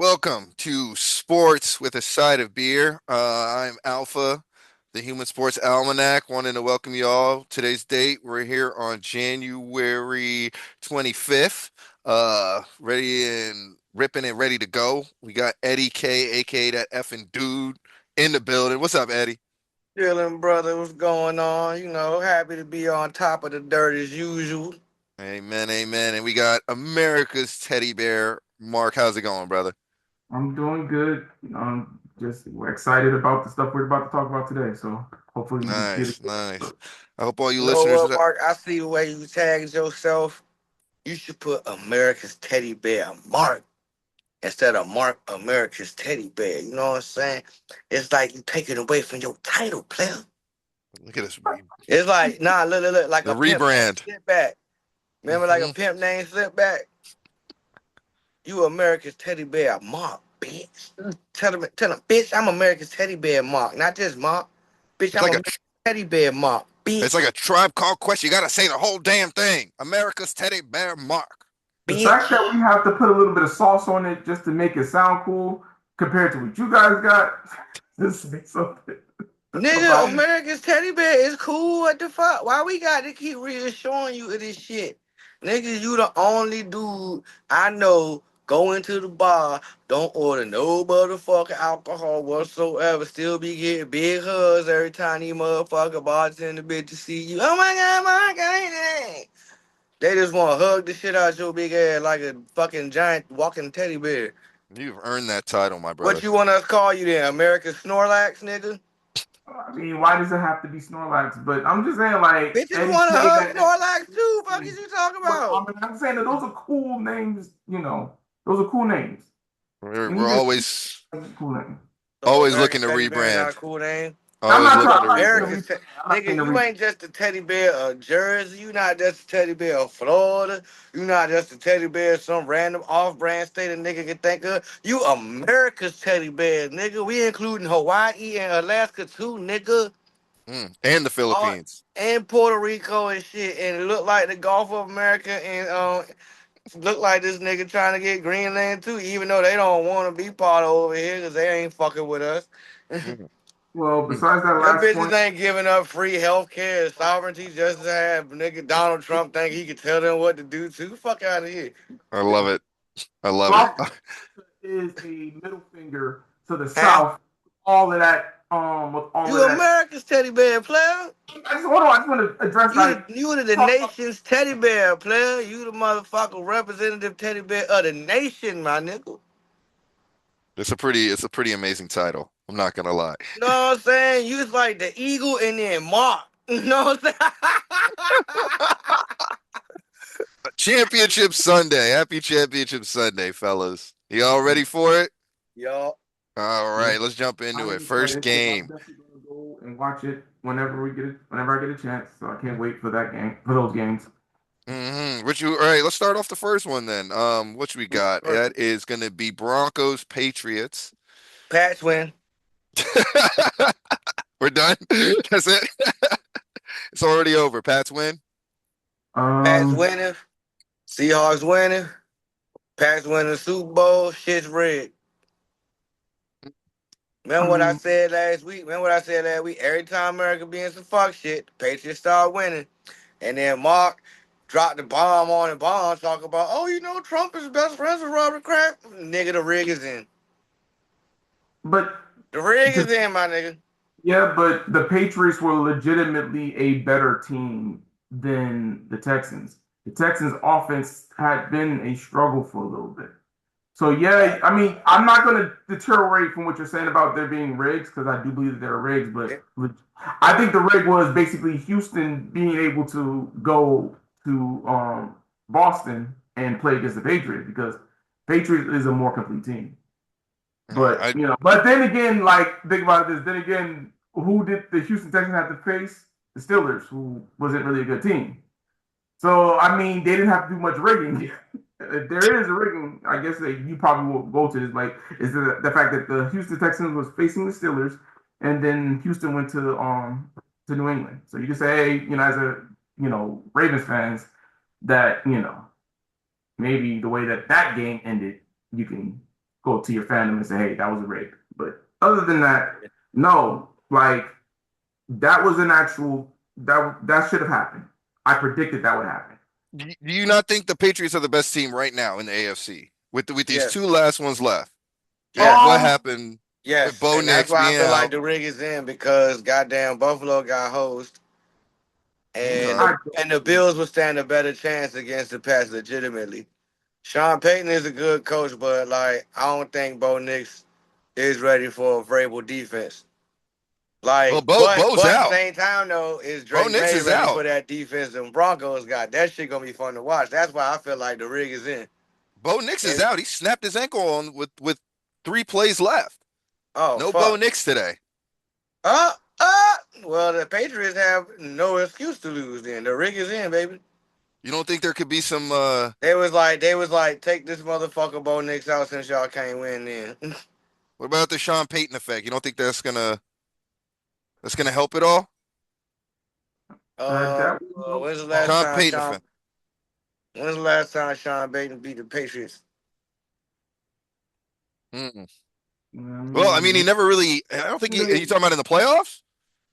Welcome to Sports with a Side of Beer. I'm Alpha, the Human Sports Almanac, wanting to welcome you all. Today's date, we're here on January 25th, ready and ripping and ready to go. We got Eddie K, aka that effing dude, in the building. What's up, Eddie? Dylan, brother, what's going on? Happy to be on top of the dirt as usual. Amen, amen. And we got America's teddy bear, Mark. How's it going, brother? I'm doing good. Just excited about the stuff we're about to talk about today. So hopefully we get it. Nice, nice. I hope all you You know listeners. what, Mark? I see the way you tagged yourself. You should put America's teddy bear Mark instead of Mark America's teddy bear. You know what I'm saying? It's like you taking away from your title, player. Look at this. It's like, nah, look, like The a pimp named rebrand. Slipback. Remember, like a Hmm. pimp named Slipback? You America's teddy bear Mark, bitch. Tell him, bitch, I'm America's teddy bear Mark. Not just Mark. Bitch, It's I'm like a America's teddy bear Mark, it's bitch. like a Tribe Called Quest. You got to say the whole damn thing. America's Teddy Bear Mark. The fact that Bitch. we have to put a little bit of sauce on it just to make it sound cool compared to what you guys got, just say something Nigga, about. America's teddy bear is cool. What the fuck? Why we got to keep reassuring you of this shit? Nigga, you the only dude I know going to the bar, don't order no motherfucking alcohol whatsoever. Still be getting big hugs every time these motherfucker bartender bitch to see you. Oh my god. They just want to hug the shit out your big ass like a fucking giant walking teddy bear. You've earned that title, my What brother. you want us to call you then? America's Snorlax, nigga? I mean, why does it have to be Snorlax? But I'm just saying, like Bitches Eddie want to K, hug that. Snorlax too. Fuck is you talking But I about? mean, I'm saying that those are cool names. Those are cool names. We're, And we're even always cool names. So always looking America's to teddy bear ain't not a rebrand. cool name. I'm Always not looking trying. to I'm not saying the rebrand. America's rebrand. I'm not saying nigga, the you rebrand. ain't just a teddy bear of Jersey. You not just a teddy bear of Florida. You not just a teddy bear of some random off-brand state a nigga can think of. You America's teddy bear, nigga. We including Hawaii and Alaska too, nigga. And the All Philippines. and Puerto Rico and shit. And it look like the Gulf of America and look like this nigga trying to get Greenland too, even though they don't want to be part of over here because they ain't fucking with us. Mm, Well, mm. besides that Them last bitches point, ain't giving up free health care and sovereignty just to have nigga Donald Trump think he could tell them what to do too. Fuck out of here. I love it. I love it. Trump is a middle finger to the Huh? South. All of that, with all You of that. America's teddy bear player. Hold on. I just want to address like You the talk about. nation's teddy bear player. You the motherfucker representative teddy bear of the nation, my nigga. It's a pretty amazing title. I'm not gonna lie. You know what I'm saying? You was like the eagle and then Mark. You know what I'm saying? Championship Sunday. Happy Championship Sunday, fellas. You all ready for it? Yo, All Yeah, right, let's jump into I'm it. First excited because I'm game. definitely gonna go and watch it whenever I get a chance. So I can't wait for that game, for those games. All right, let's start off the first one then. What we got? That is gonna be Broncos Patriots. Pats win. We're done. That's it. It's already over. Pats win. Pats Um, winning. Seahawks winning. Pats winning the Super Bowl. Shit's rigged. I Remember what I mean, said last week? Remember what I said last week? Every time America be in some fuck shit, the Patriots start winning. And then Mark dropped the bomb on the bomb, talk about, oh, Trump is best friends with Robert Kraft. Nigga, the rig is in. but The rig to is in, my nigga. Yeah, but the Patriots were legitimately a better team than the Texans. The Texans' offense had been a struggle for a little bit. So yeah, I mean, I'm not going to deteriorate from what you're saying about there being rigs because I do believe that there are rigs, but I think the rig was basically Houston being able to go to Boston and play against the Patriots because Patriots is a more complete team. But I but then again, like think about this. Then again, who did the Houston Texans have to face? The Steelers, who wasn't really a good team. So I mean, they didn't have to do much rigging. If there is a rigging, I guess that you probably will go to this. Like, is the fact that the Houston Texans was facing the Steelers, and then Houston went to New England. So you can say, hey, as a Ravens fans, that maybe the way that game ended, you can go to your fandom and say, hey, that was a rape. But other than that, no, like that was an actual that should have happened. I predicted that would happen. Do you not think the Patriots are the best team right now in the AFC with these two Yes, last ones left? And yes, what Um, happened with yes, Bo and that's Nix why I being feel like out? the rig is in because goddamn Buffalo got hosed, and Okay. the I and the Bills would stand a better chance against the Pats legitimately. Sean Payton is a good coach, but like I don't think Bo Nix is ready for a Vrabel defense. Well, Like, Bo's but at the out. same time though, is Bo Drake Nix May is ready out. for that defense? And Broncos got that shit gonna be fun to watch. That's why I feel like the rig is in. Bo Nix is And out. He snapped his ankle on with 3 plays left. oh No Bo fuck. Nix today. Uh uh. Well, the Patriots have no excuse to lose. Then the rig is in, baby. You don't think there could be some They was like, take this motherfucker Bo Nix out since y'all can't win. Then what about the Sean Payton effect? You don't think that's gonna help at all? that when's the last Sean time Payton Sean? effect. When's the last time Sean Payton beat the Patriots? Mm-mm. I Well, I mean, he mean, never really. I don't think he. Are you talking about in the playoffs?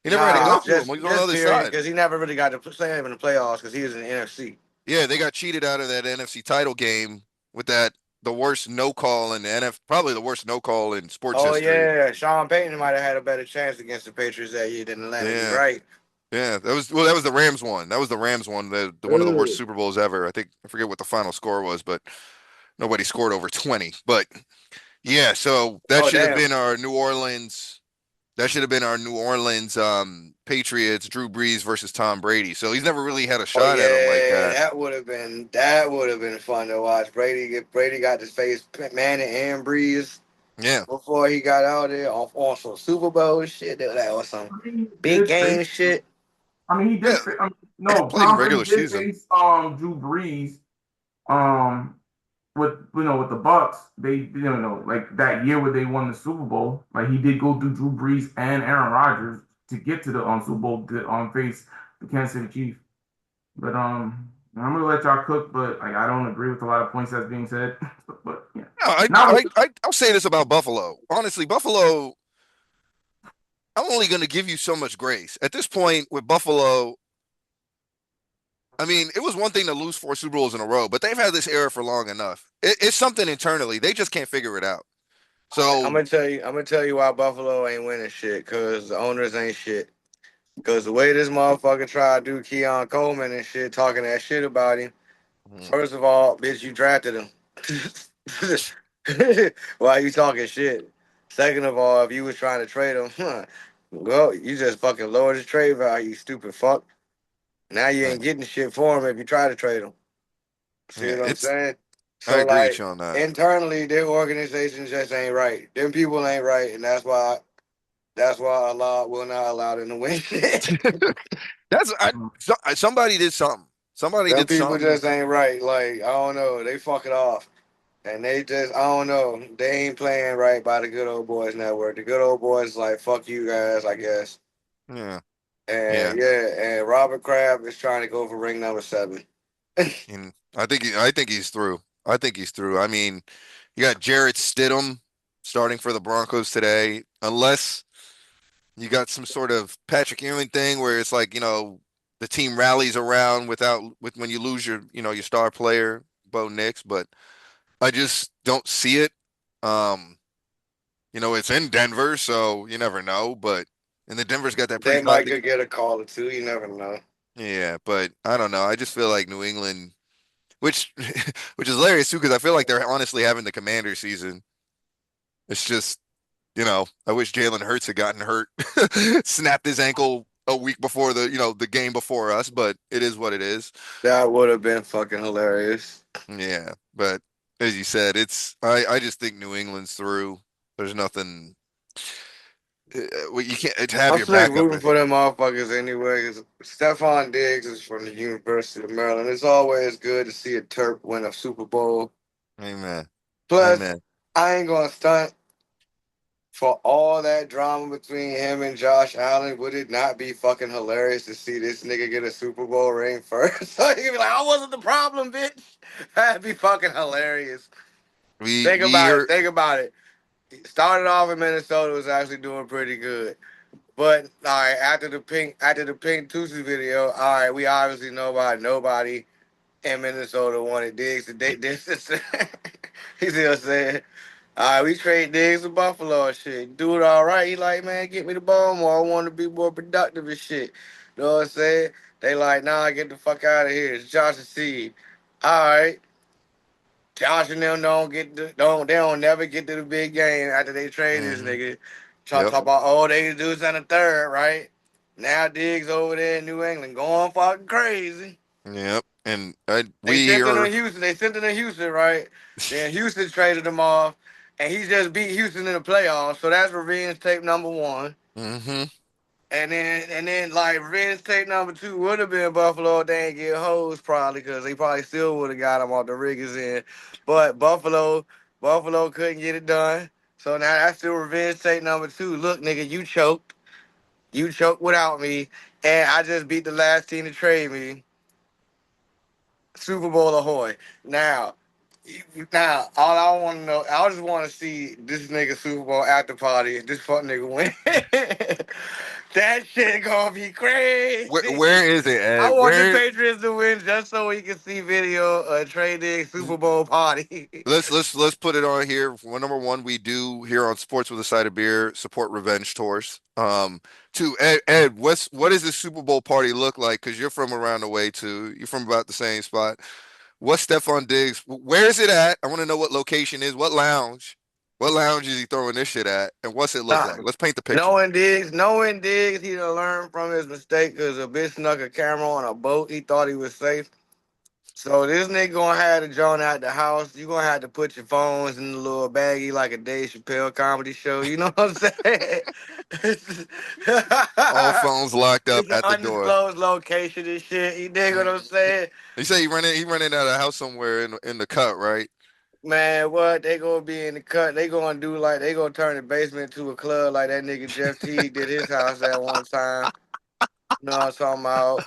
He never had to go Nah, through him. He was on the just other period, side. because he never really got to play in the playoffs because he was in the NFC. Yeah, they got cheated out of that NFC title game with that the worst no call in the NF, probably the worst no call in sports Oh history. yeah, Sean Payton might have had a better chance against the Patriots that year than Atlanta. You're Yeah, right. yeah, that was the Rams one. That was the Rams one, the one of the worst Ugh. Super Bowls ever. I think I forget what the final score was, but nobody scored over 20. But yeah, so that Oh should have damn. been our New Orleans. That should have been our New Orleans Patriots, Drew Brees versus Tom Brady. So he's never really had a Oh shot at him like yeah, that. that would have been fun to watch. Brady got to face Manning and Breeze Yeah, before he got out there on some Super Bowl shit. That was some I mean, he big did game face. shit. I mean, he yeah, did. No, played in Tom Brady regular did season. face Drew Brees um with with the Bucks. They like that year where they won the Super Bowl. Like he did go through Drew Brees and Aaron Rodgers to get to the Super Bowl to face the Kansas City Chiefs. But I'm gonna let y'all cook. But like I don't agree with a lot of points that's being said. But yeah, No, now I'll say this about Buffalo. Honestly, Buffalo, I'm only going to give you so much grace. At this point with Buffalo, I mean, it was one thing to lose 4 Super Bowls in a row, but they've had this era for long enough. It's something internally. They just can't figure it out. I'm So, gonna tell you. I'm gonna tell you why Buffalo ain't winning shit. Cause the owners ain't shit. Cause the way this motherfucker tried to do Keon Coleman and shit, talking that shit about him. mm, First of all, bitch, you drafted him. Why you talking shit? Second of all, if you was trying to trade him, well, you just fucking lowered his trade value, you stupid fuck. Now you yeah, ain't getting shit for him if you try to trade him. See yeah, what I'm it's, saying? I So agree with like you on that. internally, their organization just ain't right. Them people ain't right, and that's why Allah will not allow them to win shit. Somebody did something. Somebody Them did people something. just ain't right. Like I don't know, they fuck it off. And they just, I don't know, they ain't playing right by the Good Old Boys Network. The Good Old Boys like, fuck you guys, I guess. Yeah, yeah. And yeah, and Robert Kraft is trying to go for ring number 7. And I think he's through. I think he's through. I mean, you got Jarrett Stidham starting for the Broncos today, unless you got some sort of Patrick Ewing thing where it's like, the team rallies around with when you lose your star player, Bo Nix, but I just don't see it. Um, it's in Denver, so you never know, but and the Denver's got that pretty They hot might lead. could get a call or two, you never know. Yeah, but I don't know. I just feel like New England, which which is hilarious too, because I feel like they're honestly having the Commander season. It's just, I wish Jalen Hurts had gotten hurt, snapped his ankle a week before the game before us, but it is what it is. That would have been fucking hilarious. Yeah, but as you said, I just think New England's through. There's nothing. Well, you can't have I'm your sick backup. rooting for them motherfuckers anyway. 'Cause Stephon Diggs is from the University of Maryland. It's always good to see a Terp win a Super Bowl. Amen. Plus, Amen. I ain't gonna stunt. For all that drama between him and Josh Allen, would it not be fucking hilarious to see this nigga get a Super Bowl ring first? So you can be like, I wasn't the problem, bitch. That'd be fucking hilarious. We Think we about it. hear. Think about it. Started off in Minnesota, was actually doing pretty good. But all right, after the Pink Tusi video, all right, we obviously know about nobody in Minnesota wanted Diggs. This is he still saying, all right, we trade Diggs to Buffalo and shit. Do it all right. He like, man, get me the ball more. I want to be more productive and shit. You know what I'm saying? They like, nah, get the fuck out of here. It's Josh and Seed. All right. Josh and them they don't never get to the big game after they trade this Mhm. nigga. Yep. Talk about they do this in the third, right? Now Diggs over there in New England going fucking crazy. Yep. And They we sent him to hear. Houston. They sent him to Houston, right? Then Houston traded him off, and he just beat Houston in the playoffs. So that's revenge tape number one. Hmm. And then like revenge tape number two would have been Buffalo. They ain't get hosed probably because they probably still would have got him off the Riggers end. But Buffalo couldn't get it done. So now that's still revenge tape number two. Look, nigga, you choked. You choked without me, and I just beat the last team to trade me. Super Bowl ahoy! Now, all I want to know, I just want to see this nigga Super Bowl after party. This fuck nigga win. That shit gonna be crazy. Where is it, I Ed? want the Where? Patriots to win just so we can see video of trading Super Bowl party. Let's put it on here. Well, number one, we do here on Sports with a Side of Beer support revenge tours. Two, Ed, what does the Super Bowl party look like? Because you're from around the way too. You're from about the same spot. What's Stephon Diggs? Where is it at? I want to know what location is. What lounge? What lounge is he throwing this shit at? And what's it look Nah, like? Let's paint the picture. knowing Diggs, he done learned from his mistake because a bitch snuck a camera on a boat. He thought he was safe. So this nigga gonna have to join out the house. You gonna have to put your phones in the little baggie like a Dave Chappelle comedy show. You know what I'm saying? All phones locked up It's an at the door. undisclosed location and shit. You dig what I'm Mm. saying? He said he running out of the house somewhere in the cut, right? Man, what they gonna be in the cut? They gonna do like they gonna turn the basement to a club like that nigga Jeff Teague did his house that one time. You know what I'm talking about?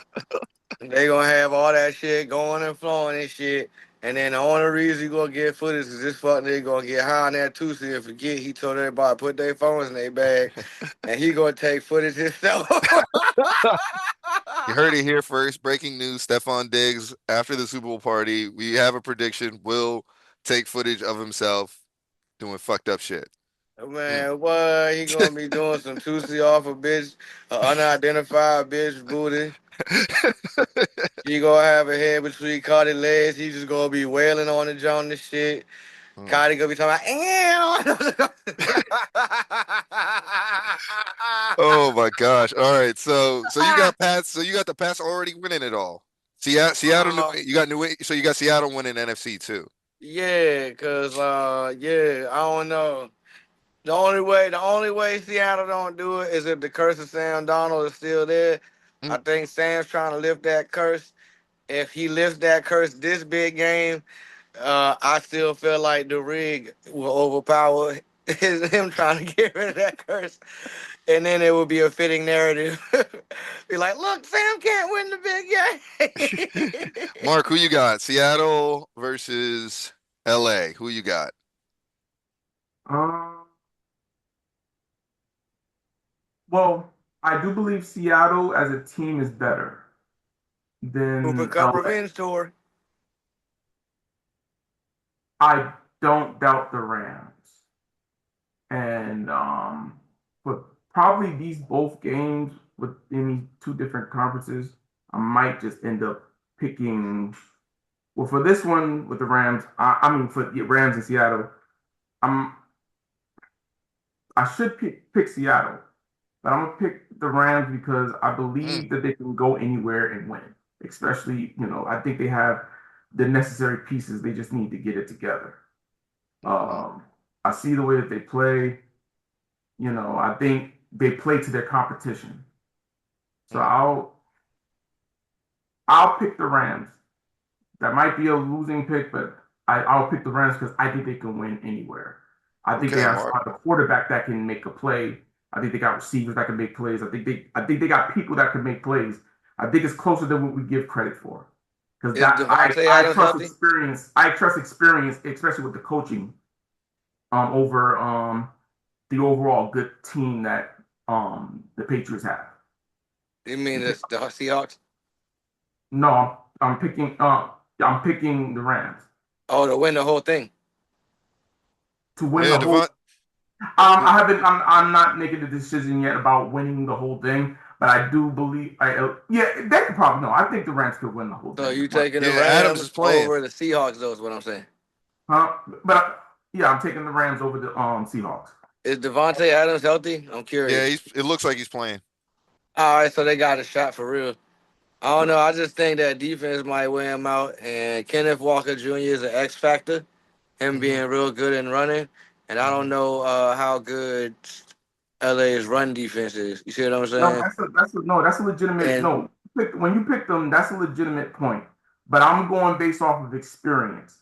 They gonna have all that shit going and flowing and shit. And then the only reason you gonna get footage is this fuck nigga gonna get high on that Tuesday and forget he told everybody to put their phones in their bag and he gonna take footage himself. You heard it here first. Breaking news: Stephon Diggs after the Super Bowl party. We have a prediction. Will take footage of himself doing fucked up shit. Mm. Man, what he gonna be doing some Tuesday off a bitch, unidentified bitch booty. He gonna have a head between Cardi legs. He just gonna be wailing on the joint and shit. Mm. Cardi gonna be talking about, Oh my gosh! All right, so you got Pats. So you got the Pats already winning it all. Seattle, uh, You got So you got Seattle winning NFC too. yeah, cause yeah, I don't know. The only way Seattle don't do it is if the curse of Sam Donald is still there. I Mm. think Sam's trying to lift that curse. If he lifts that curse this big game, I still feel like the rig will overpower him trying to get rid of that curse, and then it will be a fitting narrative. Be like, look, Sam can't win the big game. Mark, who you got? Seattle versus LA. Who you got? Um, well, I do believe Seattle as a team is better Cooper than Cup LA. revenge tour. I don't doubt the Rams. And but probably these both games within these two different conferences, I might just end up picking. Well, for this one with the Rams, I mean for the Rams in Seattle, I'm I should pick Seattle, but I'm gonna pick the Rams because I Mm. believe that they can go anywhere and win. Especially, I think they have the necessary pieces. They just need to get it together. Mhm. Um, I see the way that they play. I think they play to their competition. So Mm. I'll pick the Rams. That might be a losing pick, but I'll pick the Rams because I think they can win anywhere. I think they Okay, have Mark. a quarterback that can make a play. I think they got receivers that can make plays. I think they got people that can make plays. I think it's closer than what we give credit for. Because Is that I Devontae I Adams trust healthy? experience. I trust experience, especially with the coaching over the overall good team that the Patriots have. You mean the Seahawks? No, I'm picking the Rams Oh, to win the whole thing. to win Yeah, the whole. Devon. I haven't. I'm not making a decision yet about winning the whole thing, but I do believe. Yeah, they could probably no. I think the Rams could win the whole So thing. you But taking the Yeah, Adams is Rams playing. over the Seahawks, though, is what I'm saying. huh? But yeah, I'm taking the Rams over the Seahawks. Is Devontae Adams healthy? I'm Yeah, curious. it looks like he's playing. All right, so they got a shot for real. I don't know. I just think that defense might wear him out, and Kenneth Walker Jr. is an X factor. Him Hmm. being real good in running, and I don't Hmm. know how good LA's run defense is. You see what I'm No, saying? that's a legitimate And no. When you pick them, that's a legitimate point. But I'm going based off of experience.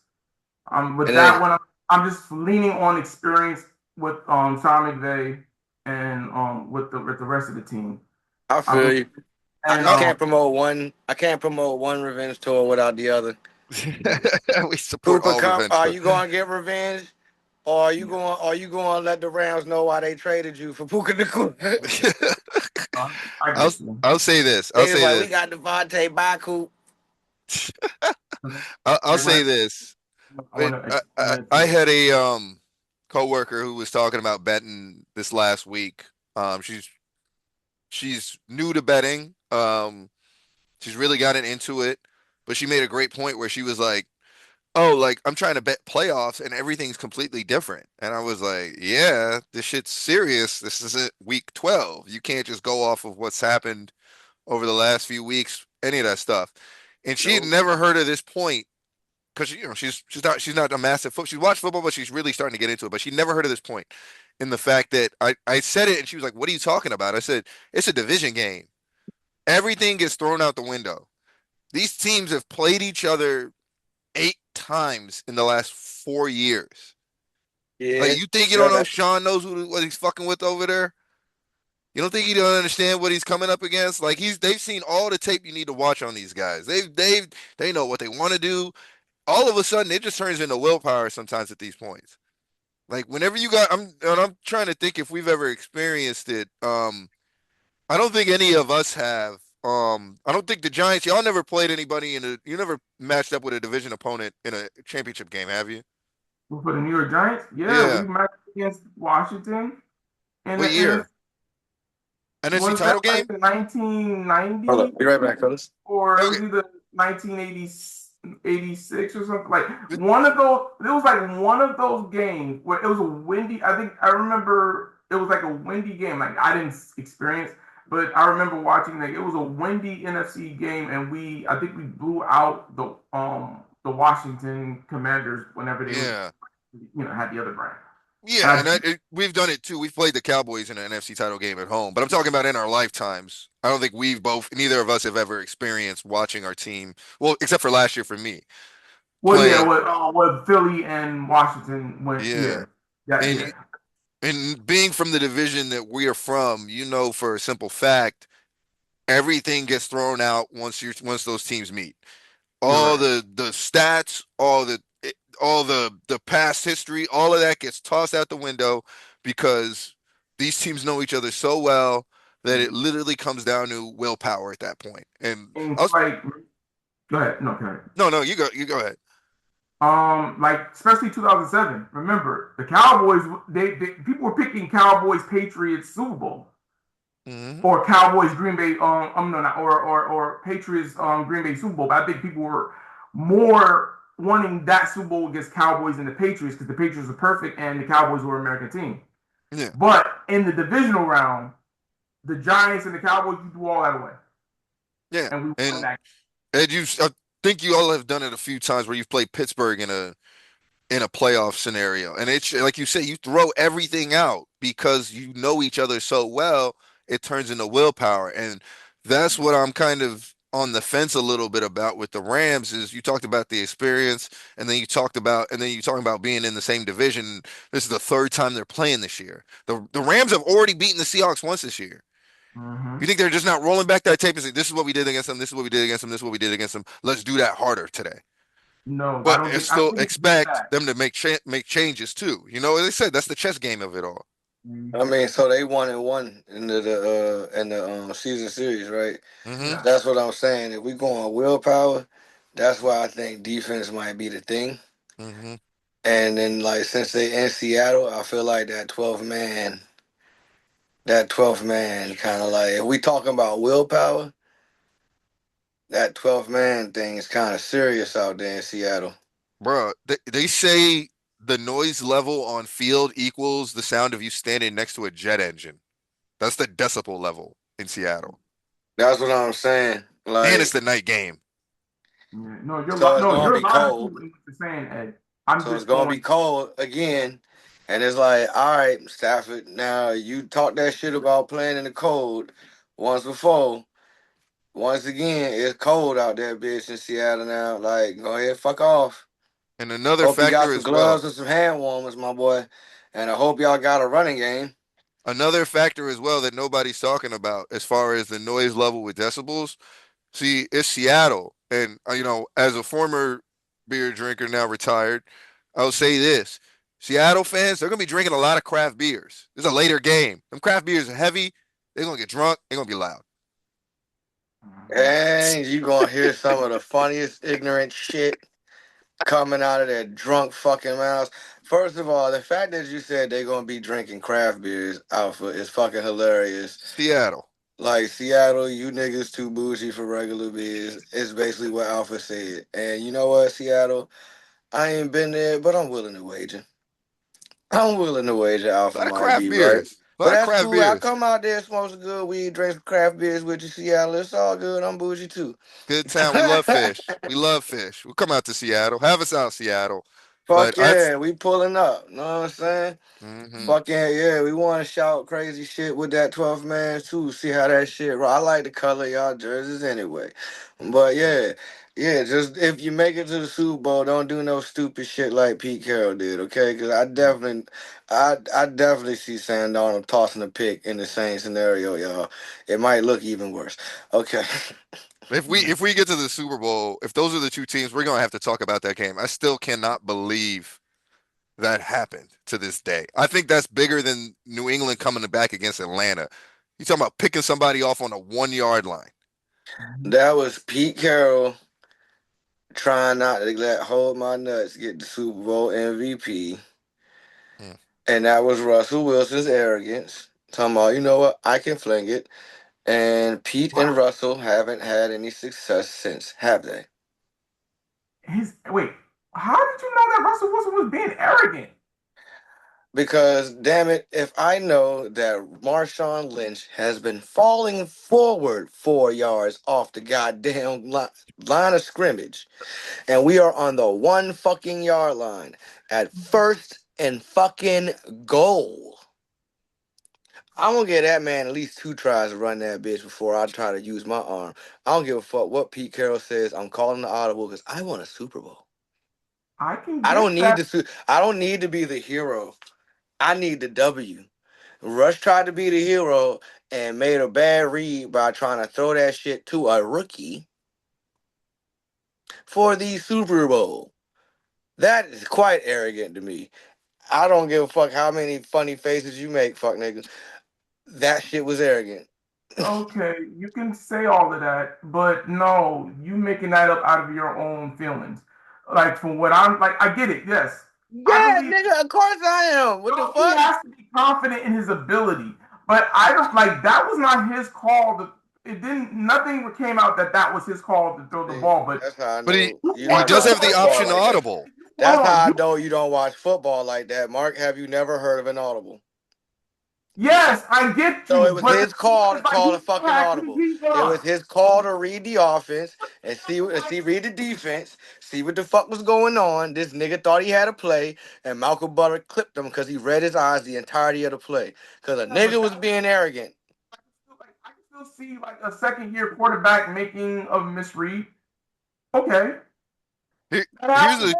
With and then that one, I'm just leaning on experience with Sean McVay and with the rest of the team. I I feel believe, you. I and just can't promote one. I can't promote one revenge tour without the other. We support Cooper all Cup, revenge are tour. you going to get revenge? Or are you yeah, going? Are you going to let the Rams know why they traded you for Puka Nacua? uh, I I'll get you. I'll say this. I'll Niggas say like we this. got Devontae Baku. I'll Like say when this. I want to I explain it I to had a coworker who was talking about betting this last week. She's new to betting. She's really gotten into it, but she made a great point where she was like, "Oh, like I'm trying to bet playoffs and everything's completely different." And I was like, "Yeah, this shit's serious. This isn't week 12. You can't just go off of what's happened over the last few weeks, any of that stuff." And she had you. never heard of this point because she's not a massive foot. She's watched football, but she's really starting to get into it. But she never heard of this point in the fact that I said it and she was like, "What are you talking about?" I said, "It's a division game. Everything gets thrown out the window. These teams have played each other 8 times in the last 4 years. Like Yeah, you think you don't know yeah. Sean knows what he's fucking with over there? You don't think he don't understand what he's coming up against? Like they've seen all the tape you need to watch on these guys. They know what they want to do. All of a sudden, it just turns into willpower sometimes at these points. Like whenever you got, I'm trying to think if we've ever experienced it. I don't think any of us have. I don't think the Giants. Y'all never played anybody You never matched up with a division opponent in a championship game, have you? For the New York Giants, yeah, we Yeah. matched against Washington in What the year? NFC was that title like game? the Hold up, 1990 be right back, fellas. or it Okay. was either 1986 or something like one of those. It was like one of those games where it was a windy. I think I remember it was like a windy game. Like I didn't experience, but I remember watching. Like it was a windy NFC game, and I think we blew out the Washington Commanders whenever they was Yeah. had the other brand. And Yeah, and we've done it too. We've played the Cowboys in an NFC title game at home, but I'm talking about in our lifetimes. I don't think neither of us have ever experienced watching our team. Well, except for last year for me well, yeah, playing. with Philly and Washington went, Yeah, yeah, yeah, and yeah. and being from the division that we are from, for a simple fact, everything gets thrown out once those teams meet. You're All right. the stats, all the past history, all of that gets tossed out the window because these teams know each other so well that it Mhm. literally comes down to willpower at that point. And And I it's was like, go ahead, no, go ahead. no, you go ahead. Like especially 2007. Remember the Cowboys? They people were picking Cowboys Patriots Super Bowl Hmm. or Cowboys Green Bay. No, not or Patriots Green Bay Super Bowl. But I think people were more wanting that Super Bowl against Cowboys and the Patriots because the Patriots were perfect and the Cowboys were an American team. Yeah, But in the divisional round, the Giants and the Cowboys, you threw all that away, yeah, and we won and that. Ed, I think you all have done it a few times where you've played Pittsburgh in a playoff scenario. And it's like you say, you throw everything out because you know each other so well, it turns into willpower. And that's what I'm kind of on the fence a little bit about with the Rams is you talked about the experience and then you talking about being in the same division. This is the third time they're playing this year. The Rams have already beaten the Seahawks once this year. You Mm-hmm. think they're just not rolling back that tape and saying, this is what we did against them, this is what we did against them, this is what we did against them. Let's do that harder today. No, I but don't think. I still think it's just expect that. them to make changes too. You know, they said that's the chess game of it all. I Mhm. mean, so they 1-1 in the season series, right? Hmm. Yeah. That's what I'm saying. If we go on willpower, that's why I think defense might be the thing. Hmm. And then like since they in Seattle, I feel like that 12th man kind of like if we talking about willpower, that 12th man thing is kind of serious out there in Seattle. Bro, they say the noise level on field equals the sound of you standing next to a jet engine. That's the decibel level in Seattle. That's what I'm saying. And it's Like the night game. Yeah. No, you're so it's no, gonna you're be logical cold. in what you're saying, Ed. I'm So it's just gonna be going. cold again. And it's like, all right, Stafford, now you talked that shit about playing in the cold once before. Once again, it's cold out there, bitch, in Seattle now. Like, go ahead, fuck off. And another Hope you got factor some as well. gloves and some hand warmers, my boy. And I hope y'all got a running game. Another factor as well that nobody's talking about as far as the noise level with decibels. See, it's Seattle. And, as a former beer drinker, now retired, I'll say this. Seattle fans, they're going to be drinking a lot of craft beers. This is a later game. Them craft beers are heavy. They're going to get drunk. They're going to be loud. And you gonna hear some of the funniest ignorant shit coming out of their drunk fucking mouths. First of all, the fact that you said they're gonna be drinking craft beers, Alpha, is fucking hilarious. Seattle. Like Seattle, you niggas too bougie for regular beers. Is basically what Alpha said. And you know what, Seattle? I ain't been there, but I'm willing to wager. I'm willing to wager A Alpha lot of might craft be right. beers. A But lot of that's craft cool. I'll beers. come out there, smoke some good weed, drink some craft beers with you, Seattle. It's all good. I'm bougie too. Good town. We love fish. We love fish. We'll come out to Seattle. Have us out, Seattle. But Fuck yeah, we pulling up. Know what I'm saying? hmm Fuck yeah, we want to shout crazy shit with that 12th man too. See how that shit roll. I like the color of y'all jerseys anyway. But yeah, yeah, just if you make it to the Super Bowl, don't do no stupid shit like Pete Carroll did, okay? Because I definitely see Sam Darnold tossing a pick in the same scenario, y'all. It might look even worse. Okay. if we get to the Super Bowl, if those are the two teams, we're gonna have to talk about that game. I still cannot believe that happened to this day. I think that's bigger than New England coming back against Atlanta. You talking about picking somebody off on a 1 yard line? That was Pete Carroll trying not to let Hold My Nuts get the Super Bowl MVP. Hmm. And that was Russell Wilson's arrogance. Talking about, you know what, I can fling it. And Pete What? and Russell haven't had any success since, have they? Wait. How did you know that Russell Wilson was being arrogant? Because, damn it, if I know that Marshawn Lynch has been falling forward 4 yards off the goddamn line of scrimmage, and we are on the 1 fucking yard line at first and fucking goal. I'm gonna give that man at least 2 tries to run that bitch before I try to use my arm. I don't give a fuck what Pete Carroll says. I'm calling the audible because I want a Super Bowl. I can I don't get need that. to. I don't need to be the hero. I need the W. Rush tried to be the hero and made a bad read by trying to throw that shit to a rookie for the Super Bowl. That is quite arrogant to me. I don't give a fuck how many funny faces you make, fuck nigga. That shit was arrogant. Okay, you can say all of that, but no, you making that up out of your own feelings. Like from what I'm like, I get it. Yes, I Yeah, believe nigga, of course I am. What the he fuck? has to be confident in his ability. But I don't like that was not his call. It didn't. Nothing came out that that was his call to throw the See, ball. But that's how I But he know you you he don't does want watch have the football option to to like that. audible. That's hold how I on. know you don't watch football like that. Mark, have you never heard of an audible? Yes, I get So you, it was but the his thing call to is, like, call a he fucking had audible. he's It was on. his call to read the offense and read the defense, see what the fuck was going on. This nigga thought he had a play, and Malcolm Butler clipped him because he read his eyes the entirety of the play. Because a Yeah, but nigga was that being arrogant. I can still see like a second year quarterback making a misread. Okay, Here, that here's happens. the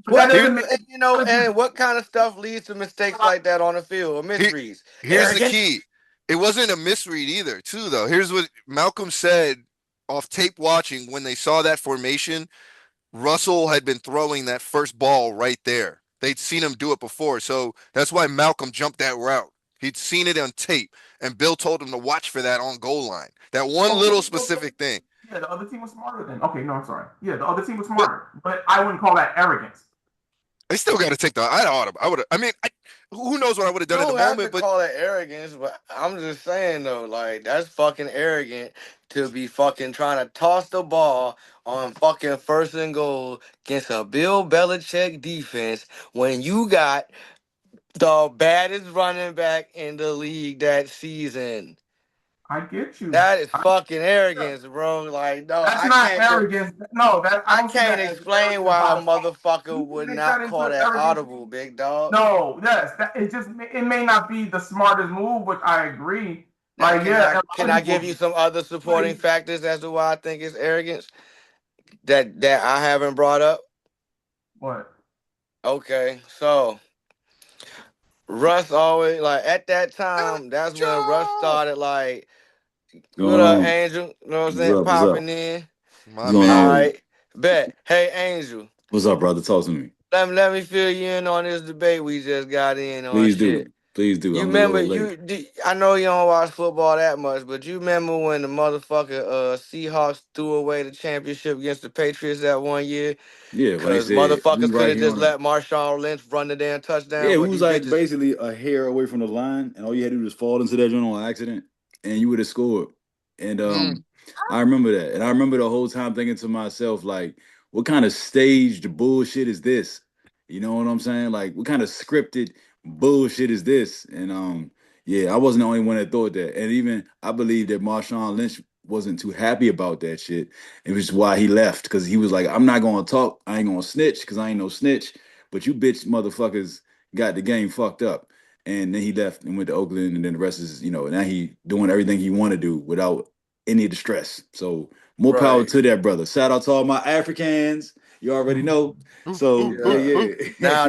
But that What here doesn't make and, you know, it and what kind of stuff leads to mistakes like that on the field or here, misreads? here's the Arrogance. key. It wasn't a misread either, too, though. Here's what Malcolm said off tape watching when they saw that formation. Russell had been throwing that first ball right there. They'd seen him do it before, so that's why Malcolm jumped that route. He'd seen it on tape, and Bill told him to watch for that on goal line. That one Okay, little so specific thing. yeah, the other team was smarter then. Okay, no, I'm sorry. Yeah, the other team was But smarter, but I wouldn't call that arrogance. I still got to take the. I ought to. I would. I mean, who knows what I would have You done in the don't have to moment? But call it arrogance, but I'm just saying though, like that's fucking arrogant to be fucking trying to toss the ball on fucking first and goal against a Bill Belichick defense when you got the baddest running back in the league that season. I get you. That is I, fucking yeah, arrogance, bro. Like, no, that's not arrogance. No, that I I don't see can't that as explain arrogance why by a motherfucker you would make that not call into that arrogance. audible, big dog. No, yes, that it may not be the smartest move, which I agree. Now, Like, yeah, a can lot of I give people you some other supporting play. factors as to why I think it's arrogance that I haven't brought up? What? Okay, so Russ always like at that time. That's when Russ Joe, started like, what Going up, on? Angel? You know what I'm What's saying? up? What's up? Popping in. What's my going on All with man. you? right, bet. Hey, Angel. What's up, brother? Talk to me. Let me fill you in on this debate we just got in on Please shit. do. Please do. You I'm a remember little late. I know you don't watch football that much, but you remember when the motherfucker Seahawks threw away the championship against the Patriots that one year? Yeah, when they Cause said we motherfuckers could right have here just on the let Marshawn Lynch run the damn touchdown, yeah, we but was these like bitches. basically a hair away from the line, and all you had to do was fall into that joint on accident, and you would have scored. And Mm. I remember that, and I remember the whole time thinking to myself, like, what kind of staged bullshit is this? You know what I'm saying? Like, what kind of scripted bullshit is this? And yeah, I wasn't the only one that thought that, and even I believe that Marshawn Lynch wasn't too happy about that shit. It was why he left because he was like, I'm not gonna talk, I ain't gonna snitch because I ain't no snitch. But you bitch motherfuckers got the game fucked up. And then he left and went to Oakland, and then the rest is, now he doing everything he want to do without any of the stress. So more power Right. to that brother. Shout out to all my Africans. You already know. Ooh, ooh, So yeah, ooh, Yeah. ooh. yeah.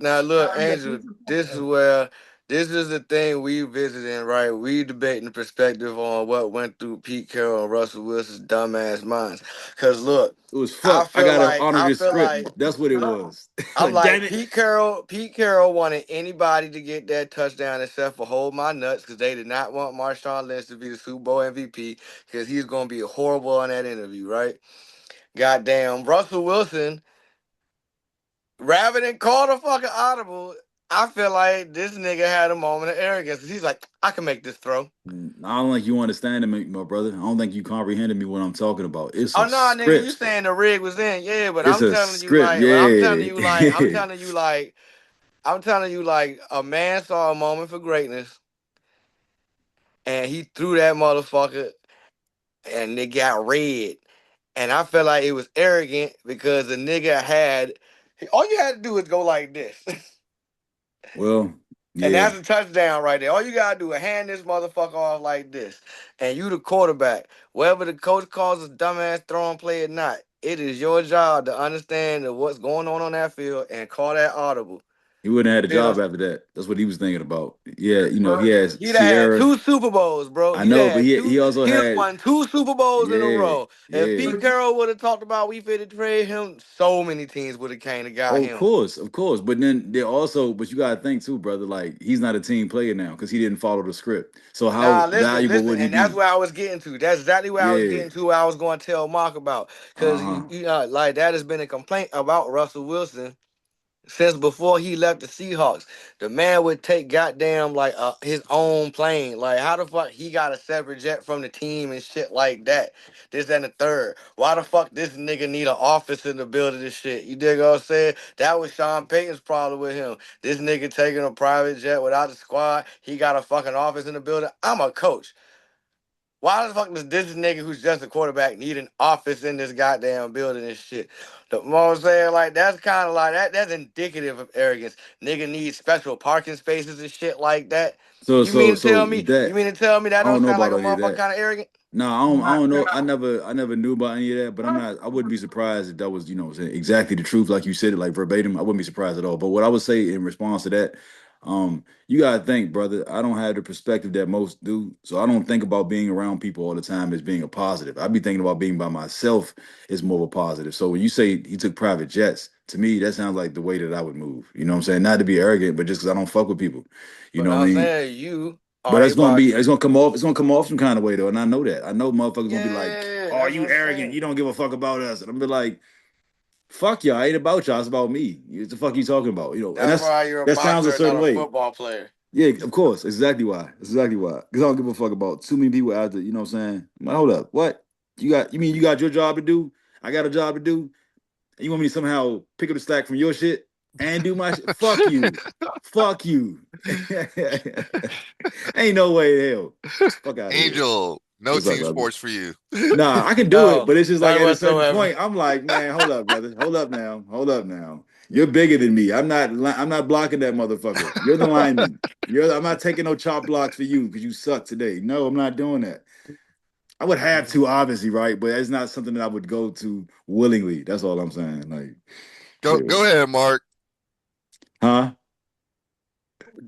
Now look, Yeah, Angel. take your point This is there. where this is the thing we visiting, right? We debating the perspective on what went through Pete Carroll and Russell Wilson's dumbass minds. Cause look, It was fuck. I gotta honor I this feel script. like That's what it was. I'm Like, damn like it. Pete Carroll wanted anybody to get that touchdown except for Hold My Nuts because they did not want Marshawn Lynch to be the Super Bowl MVP because he's gonna be horrible on that interview, right? Goddamn, Russell Wilson, rather than call the fucking audible, I feel like this nigga had a moment of arrogance. He's like, I can make this throw. I don't think you understand me, my brother. I don't think you comprehended me what I'm talking about. It's Oh a no, nigga, you script. saying the rig was in? Yeah, but It's I'm a telling you script. like, Yeah. I'm telling you like, a man saw a moment for greatness, and he threw that motherfucker, and it got red. And I felt like it was arrogant because the nigga had, all you had to do is go like this. Well, And yeah. that's a touchdown right there. All you gotta do is hand this motherfucker off like this. And you the quarterback. Whether the coach calls a dumbass throwing play or not, it is your job to understand what's going on that field and call that audible. He wouldn't have had a You know, job after that. That's what he was thinking about. Yeah, he But has he'd have had Sierra. two Super Bowls, bro. I know, but he also He'd have had won two Super Bowls in a yeah, row. If yeah. Pete but Carroll would have talked about we fit to trade him, so many teams would have came and got Oh, him. of course. But then they also, but you gotta think too, brother. Like he's not a team player now because he didn't follow the script. So Nah, how valuable listen, would he and that's be? where I was getting to. That's exactly where I was Yeah. getting to. Where I was going to tell Mark about, Uh because huh. you know, like that has been a complaint about Russell Wilson since before he left the Seahawks. The man would take goddamn like his own plane. Like how the fuck he got a separate jet from the team and shit like that. This and the third. Why the fuck this nigga need an office in the building and shit? You dig what I'm saying? That was Sean Payton's problem with him. This nigga taking a private jet without the squad. He got a fucking office in the building. I'm a coach. Why the fuck does this nigga who's just a quarterback need an office in this goddamn building and shit? The you know what I'm saying? Like that's kind of like that's indicative of arrogance. Nigga needs special parking spaces and shit like that. So You mean so to tell so me? with that, You mean to tell me that I don't don't know sound like about a any of motherfucker that. kind of arrogant? No, I not don't know. now. I never knew about any of that. But I'm not. I wouldn't be surprised if that was exactly the truth, like you said it, like verbatim. I wouldn't be surprised at all. But what I would say in response to that, You gotta think, brother. I don't have the perspective that most do, so I don't think about being around people all the time as being a positive. I be thinking about being by myself is more of a positive. So when you say he took private jets, to me that sounds like the way that I would move. You know what I'm saying? Not to be arrogant, but just because I don't fuck with people. You But know what I I'm mean? saying you But are it's a gonna be, boxer. it's gonna come off, it's gonna come off some kind of way though, and I know that. I know motherfuckers gonna be like, Yeah, "Oh, that's you what I'm arrogant? saying. You don't give a fuck about us." And I'm be like, "Fuck y'all, it ain't about y'all. It's about me. What the fuck you talking about? You know?" And That's why you're a that sounds a boxer and not certain a way. football player. Yeah, of course. Exactly why. That's exactly why. Because I don't give a fuck about too many people out there. You know what I'm saying? I'm like, hold up. What? You mean you got your job to do? I got a job to do. And you want me to somehow pick up the slack from your shit and do my shit? Fuck you. Fuck you. Ain't no way in hell. Fuck out of here. Angel, no What's up, team brother? sports for you. Nah, I can do it, No, but it's just like none at a certain whatsoever. point, I'm like, man, hold up, brother. Hold up now. Hold up now. You're bigger than me. I'm not blocking that motherfucker. You're the lineman. I'm not taking no chop blocks for you because you suck today. No, I'm not doing that. I would have to, obviously, right? But it's not something that I would go to willingly. That's all I'm saying. Like, Go yeah. go ahead, Mark. Huh?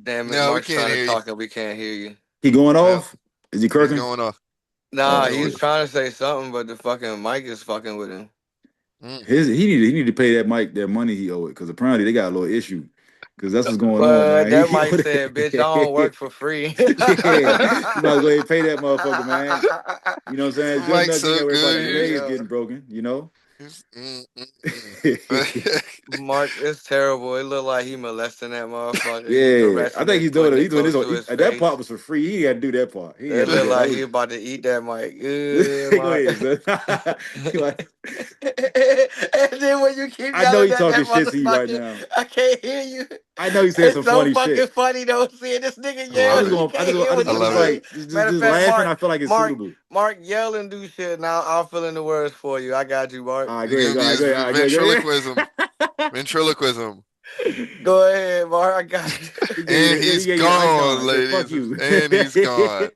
Damn it, No, we Mark's can't trying to hear you. talk and we can't hear you. He going No, off? Is he he's kirking? going off. He's Nah, Oh he's going. shit. trying to say something, but the fucking mic is fucking with him. Mm. He need to pay that Mike that money he owed it because apparently they got a little issue because that's what's going on, But man. that mic said, "Bitch, I don't work for free." Yeah, you might as well go ahead and pay that motherfucker, man. You know what I'm saying? It's good Mike's enough you ain't so gotta worry about the good. legs Yeah. getting broken, you know? Mark, it's terrible. It looked like he molesting that motherfucker. He Yeah, I caressing think it, putting he's it doing this close on to his that part face. was for free. He had to do that part. He It had to do looked that. That like was he about to eat that mic. go Mark. ahead, son. You like, And then when you keep I know yelling he at talking that shit to you right motherfucker, now. I can't hear you. I know he said It's some so funny fucking shit. funny though, seeing this nigga I yell love and it. he can't hear what I he's I just love feel it. saying. like Matter of just fact, laughing. I feel like it's suitable. Mark, yell and do shit. Now I'll fill in the words for you. I got you, Mark. All right, go It's ahead, gonna go be ahead, his go ahead, all right, ventriloquism. go ahead. Ventriloquism. Go ahead, Mark. I got you. And he's Yeah, I'm gone, gone. He said, "Fuck ladies. you." And he's gone.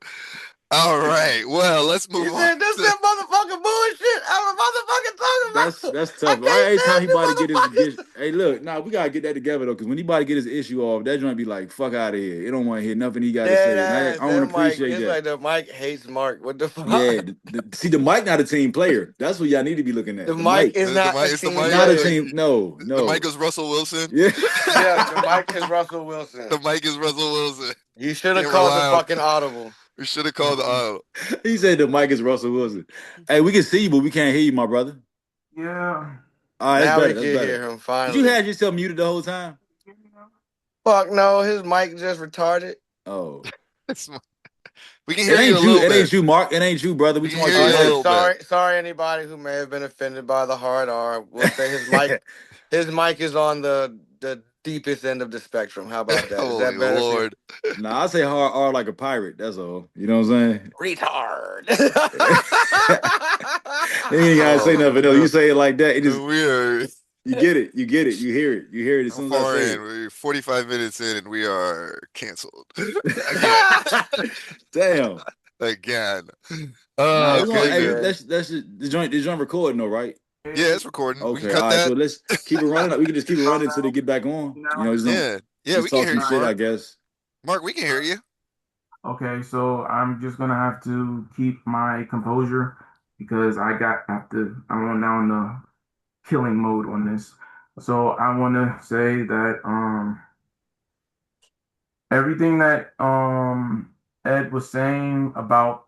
All right. Well, let's He move on said, "This to that motherfucking bullshit I was motherfucking talking That's about. I tough. Right? can't Every time he stand about to get his you dish, motherfuckers." hey, look, nah, we gotta get that together though, because when he about to get his issue off, that joint be like, "Fuck out of here." It don't want to hear nothing he got to Dead say, and I ass. don't That Mike. appreciate It's that. like the Mike hates Mark. What the Yeah, fuck? see, the Mike not a team player. That's what y'all need to be looking The at. The Mike Mike, is not a it's the team mic. not a player. team. No, The mic no. is Russell Wilson. Yeah. Yes, the Mike is Russell Wilson. The mic is Russell Wilson. You should have Can't called the rely on. fucking audible. We should have called the auto. He said the Mike is Russell Wilson. Hey, we can see you, but we can't hear you, my brother. Yeah. All right, that's Now we better. That's can better. hear him Did you finally. have yourself muted the whole time? Fuck no, his mic just retarded. Oh. We can hear you a You. little It bit. ain't you, Mark. It ain't you, brother. We We can talking about hear your you Oh a yeah, mic. little bit. sorry anybody who may have been offended by the hard R. We'll say his mic is on the deepest end of the spectrum. How about that? Is Holy that better for you? Lord. Nah, I say hard R like a pirate. That's all. You know what I'm Retard. saying? You ain't gotta say Oh nothing else. You no. say it like that. It just We are you get it. You get it. You hear it. You hear it as how soon as I far say in? it. We're 45 minutes in and we are canceled. Again. Damn. Again. Nah, Oh we're gonna. Shit, Hey, goodness. Greg. let's just the joint recording though, right? Yeah, it's recording. We can Okay. All cut right. So that. let's keep it running. We can just keep it running until they Now, get back on. You now, know, Yeah. Yeah, just we can talk hear some you, shit, Mark. I guess. Mark, we can hear you. okay, so I'm just gonna have to keep my composure because I'm on down the killing mode on this. So I wanna say that everything that Ed was saying about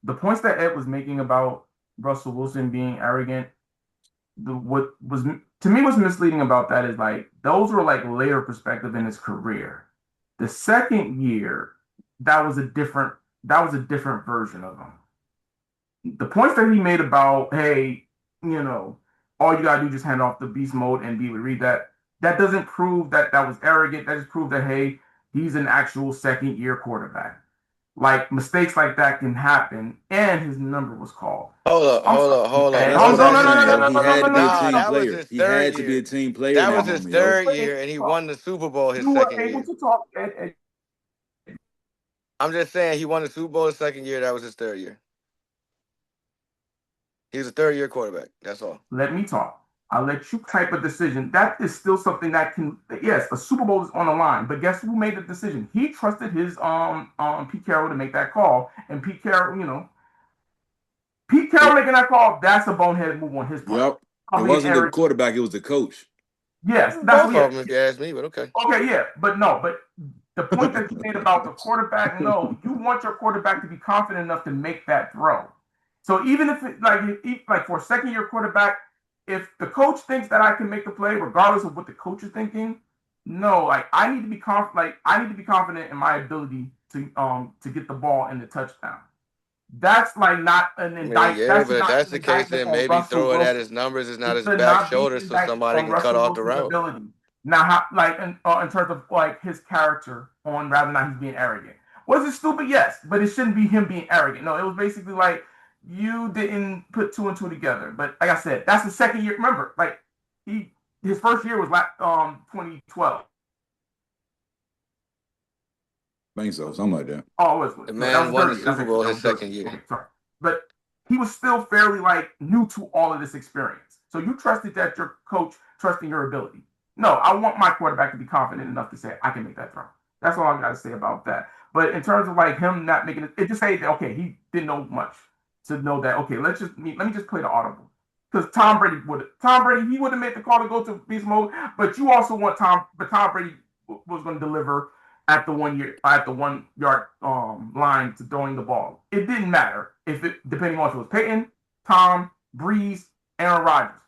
the points that Ed was making about Russell Wilson being arrogant, what was to me was misleading about that is like those were like later perspective in his career. The second year, that was a different that was a different version of him. The points that he made about, hey, you know, all you gotta do is just hand off the beast mode and be able to read that. That doesn't prove that that was arrogant. That just proved that hey, he's an actual second year quarterback. Like mistakes like that can happen, and his number was called. I'm sorry. Hold up. That's That's Oh what his no I'm no second no no saying, no year. yo. no He no no had no to be a no Nah, team no. that was player. his He third had to be a year. team player in That that was his moment, yo. third year, and he won the Super Bowl his You were second able year. to talk. I'm just saying he won the Super Bowl his second year. That was his third year. He was a third year quarterback. That's all. Let me talk. I'll let you type a decision. That is still something that can, yes, a Super Bowl is on the line, but guess who made the decision? He trusted his Pete Carroll to make that call, and Pete Carroll, Pete Carroll It, making that call, that's a boneheaded move on his part. yep. It Probably an wasn't the error. quarterback, it was the coach. Yes, that's Both what. Yeah, of them, if you ask me, but okay. okay, yeah, but no, but the point that you made about the quarterback, no, you want your quarterback to be confident enough to make that throw. So even if it, like for a second year quarterback, if the coach thinks that I can make the play, regardless of what the coach is thinking, no, like I need to be I need to be confident in my ability to get the ball in the touchdown. That's like not an I mean, indict. yeah, That's but if not that's an the case, indictment then on maybe Russell throw it at Wilson. his numbers. It's not It his should back not be shoulder, an so indictment somebody on can cut Russell off the Wilson's route. ability. Now, how, like in terms of like his character on rather than not he's being arrogant. Was it stupid? Yes, but it shouldn't be him being arrogant. No, it was basically like you didn't put two and two together. But like I said, that's the second year. Remember, like he his first year was like 2012. I think so, something like that. Oh, it was The no, that was man the won the third year. That's Super actually Bowl that his was third second year. year. Okay, sorry, but he was still fairly like new to all of this experience. So you trusted that your coach trusting your ability. No, I want my quarterback to be confident enough to say I can make that throw. That's all I got to say about that. But in terms of like him not making it just say that okay, he didn't know much to know that okay, let me just play the audible. Because Tom Brady he would have made the call to go to beast mode, but you also want Tom Brady was going to deliver at the 1 yard line to throwing the ball. It didn't matter if it depending on if it was Peyton, Tom, Breeze, Aaron Rodgers.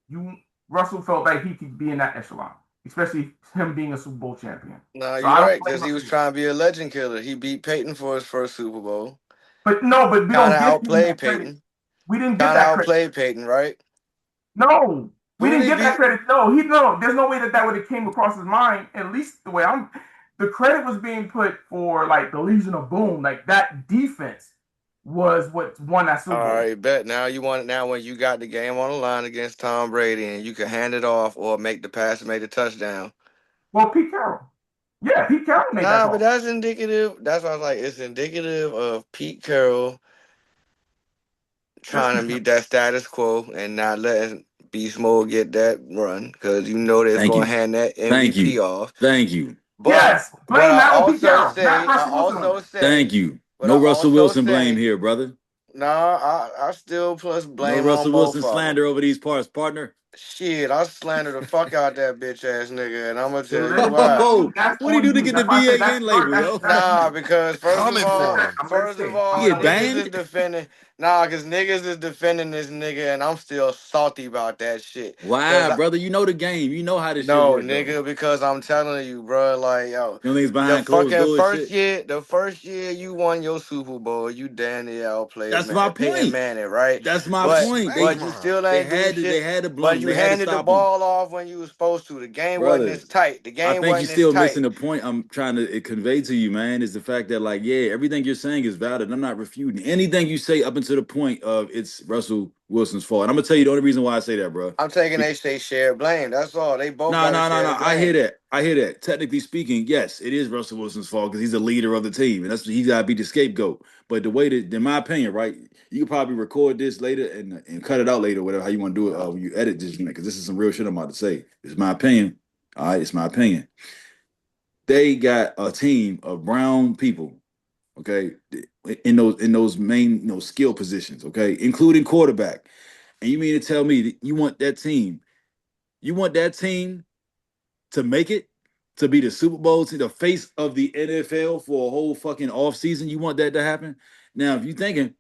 You Russell felt like he could be in that echelon, especially him being a Super Bowl champion. No, So you're I don't right, blame because he him was for that. trying to be a legend killer. He beat Peyton for his first Super Bowl. But no, but we Kind don't of give him outplayed that credit. Peyton. We didn't get Kind of that credit. outplayed Peyton, right? No, we Who did didn't he get that beat? credit. No. There's no way that that would have came across his mind. At least the way I'm, the credit was being put for like the Legion of Boom. Like that defense was what won that All Super Bowl. right, bet. Now you want it now when you got the game on the line against Tom Brady and you can hand it off or make the pass and make the touchdown. Well, Pete Carroll. Yeah, Pete Carroll made that Nah, but call. that's indicative. That's why I was like, it's indicative of Pete Carroll That's trying to Pete meet Carroll. that status quo and not letting Beast Mode get that run because you know they're Thank going to you. hand that Thank MVP you. off. Thank you. But Yes, blame I that on Pete also Carroll, not say, I Russell Wilson on also that. Thank say, you. but I No Russell also Wilson blame say, here, brother. nah, I still plus No blame on Russell both Wilson of them. slander over these parts, partner. Shit, I slander the fuck out that bitch ass nigga, and I'm gonna tell you why. Oh, That's what do you on do to you. get the That's why I say BAN label, yo? that's Nah, you. because Coming for him. I'm gonna say I'm You gonna get say niggas is banned? defending. Nah, cause niggas is defending this nigga, and I'm still salty about that shit. Cause Why, brother? You know the game. You know how this shit no, work, though. nigga, because I'm telling you, bro, like yo, You know things behind closed doors shit. the first year you won your Super Bowl, you damn near outplayed That's my Peyton point. Manning, right? That's my But point. Smack you mine. still ain't do They shit. had to But blunt him. you They had to handed the stop him. ball off when you was supposed to. The game wasn't as Brothers, tight. The I game think you're wasn't as still tight. missing the point I'm trying to convey to you, man, is the fact that, like, yeah, everything you're saying is valid. I'm not refuting anything you say up until the point of it's Russell Wilson's fault. And I'm gonna tell you the only reason why I say that, bro. I'm taking they say shared blame. That's all. They both No, got to no, no, share the no. I hear blame. that. I hear that. Technically speaking, yes, it is Russell Wilson's fault because he's the leader of the team, and that's he's got to be the scapegoat. But the way that, in my opinion, right, you could probably record this later and cut it out later, whatever how you want to do it when you edit this, because this is some real shit I'm about to say. It's my opinion. All right, it's my opinion. They got a team of brown people, okay, in those main skill positions, okay, including quarterback. And you mean to tell me that you want that team to make it, to be the Super Bowl, to the face of the NFL for a whole fucking off season? You want that to happen? Now, if you're thinking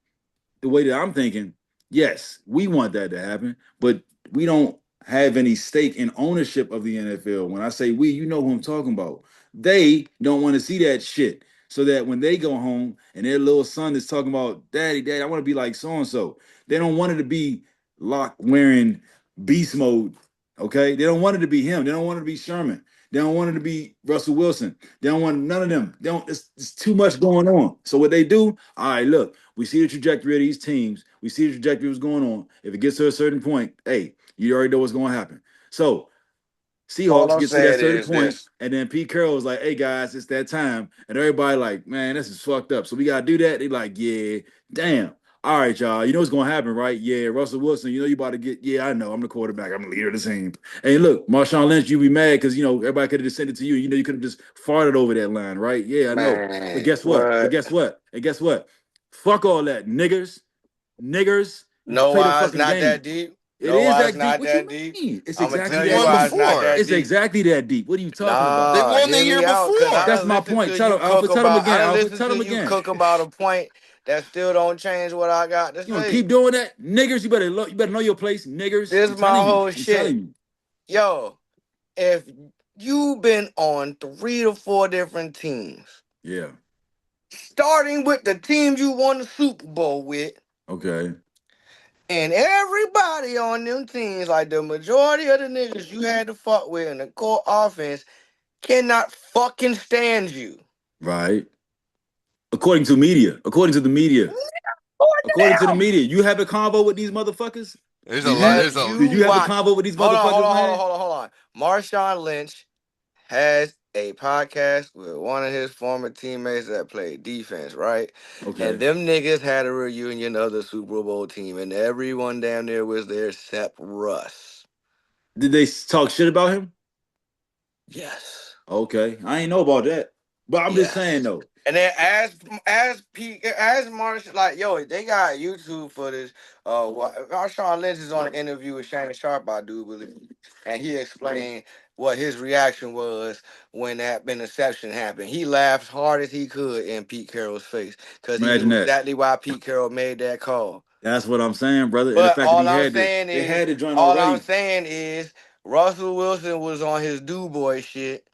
the way that I'm thinking, yes, we want that to happen, but we don't have any stake in ownership of the NFL. When I say we, you know who I'm talking about. They don't want to see that shit. So that when they go home and their little son is talking about, Daddy, I want to be like so and so. They don't want it to be Lock wearing beast mode. Okay, they don't want it to be him. They don't want it to be Sherman. They don't want it to be Russell Wilson. They don't want none of them. They don't. It's too much going on. So what they do? All right, look, we see the trajectory of these teams. We see the trajectory of what's going on. If it gets to a certain point, hey, you already know what's going to happen. So All Seahawks I'm gets to that saying certain is point, this. and then Pete Carroll was like, "Hey guys, it's that time," and everybody like, "Man, this is fucked up." So we gotta do that. They like, "Yeah, damn." All right, y'all. You know what's gonna happen, right? Yeah, Russell Wilson. You know you about to get. Yeah, I know. I'm the quarterback. I'm the leader of the team. Hey, look, Marshawn Lynch, you be mad because you know everybody could have just sent it to you. You know you could have just farted over that line, right? Yeah, I know. But Man, guess what? But what? guess what? And guess what? Fuck all that, niggers. No, Play the why it's fucking not that game. deep. It No, is why it's that deep. not What you that deep. mean? It's I'm gonna They exactly tell you that won why deep. it's not before. that It's deep. exactly that deep. What are you talking about? They Nah, won the hear year me out, cause I before. That's done my listened point. to Tell you him, Alpha. cook Tell him about. I again, done Alpha. listened Tell to him you again. cook about a point that still don't change what I got to You want to say. keep doing that, niggers? You better know your place, niggers. This I'm is my telling you. whole I'm telling shit, you. yo. If you been on 3 to 4 different teams, Yeah. starting with the team you won the Super Bowl with, Okay. and everybody on them teams, like the majority of the niggas you had to fuck with in the core offense, cannot fucking stand you. Right. According to media. According to the media. What According to the the hell? media. You have a convo with these motherfuckers? There's a Did lot. you? There's Have a you Did you have a watched? convo with these Hold on, hold motherfuckers, on, hold on, man? hold on, hold on. Marshawn Lynch has a podcast with one of his former teammates that played defense, right? And Okay. them niggas had a reunion of the Super Bowl team, and everyone down there was there except Russ. Did they talk shit about him? Yes. Okay. I ain't know about that. But I'm just saying Yes. though. And then as Marsh, like, yo, they got YouTube footage. Marshawn Lynch is on an interview with Shannon Sharp, I do believe, and he explained what his reaction was when that interception happened. He laughed hard as he could in Pete Carroll's face because he Imagine knew that. exactly why Pete Carroll made that call. That's what I'm saying, brother. And the But fact that they had the joint all I'm already. saying is, Russell Wilson was on his do boy shit.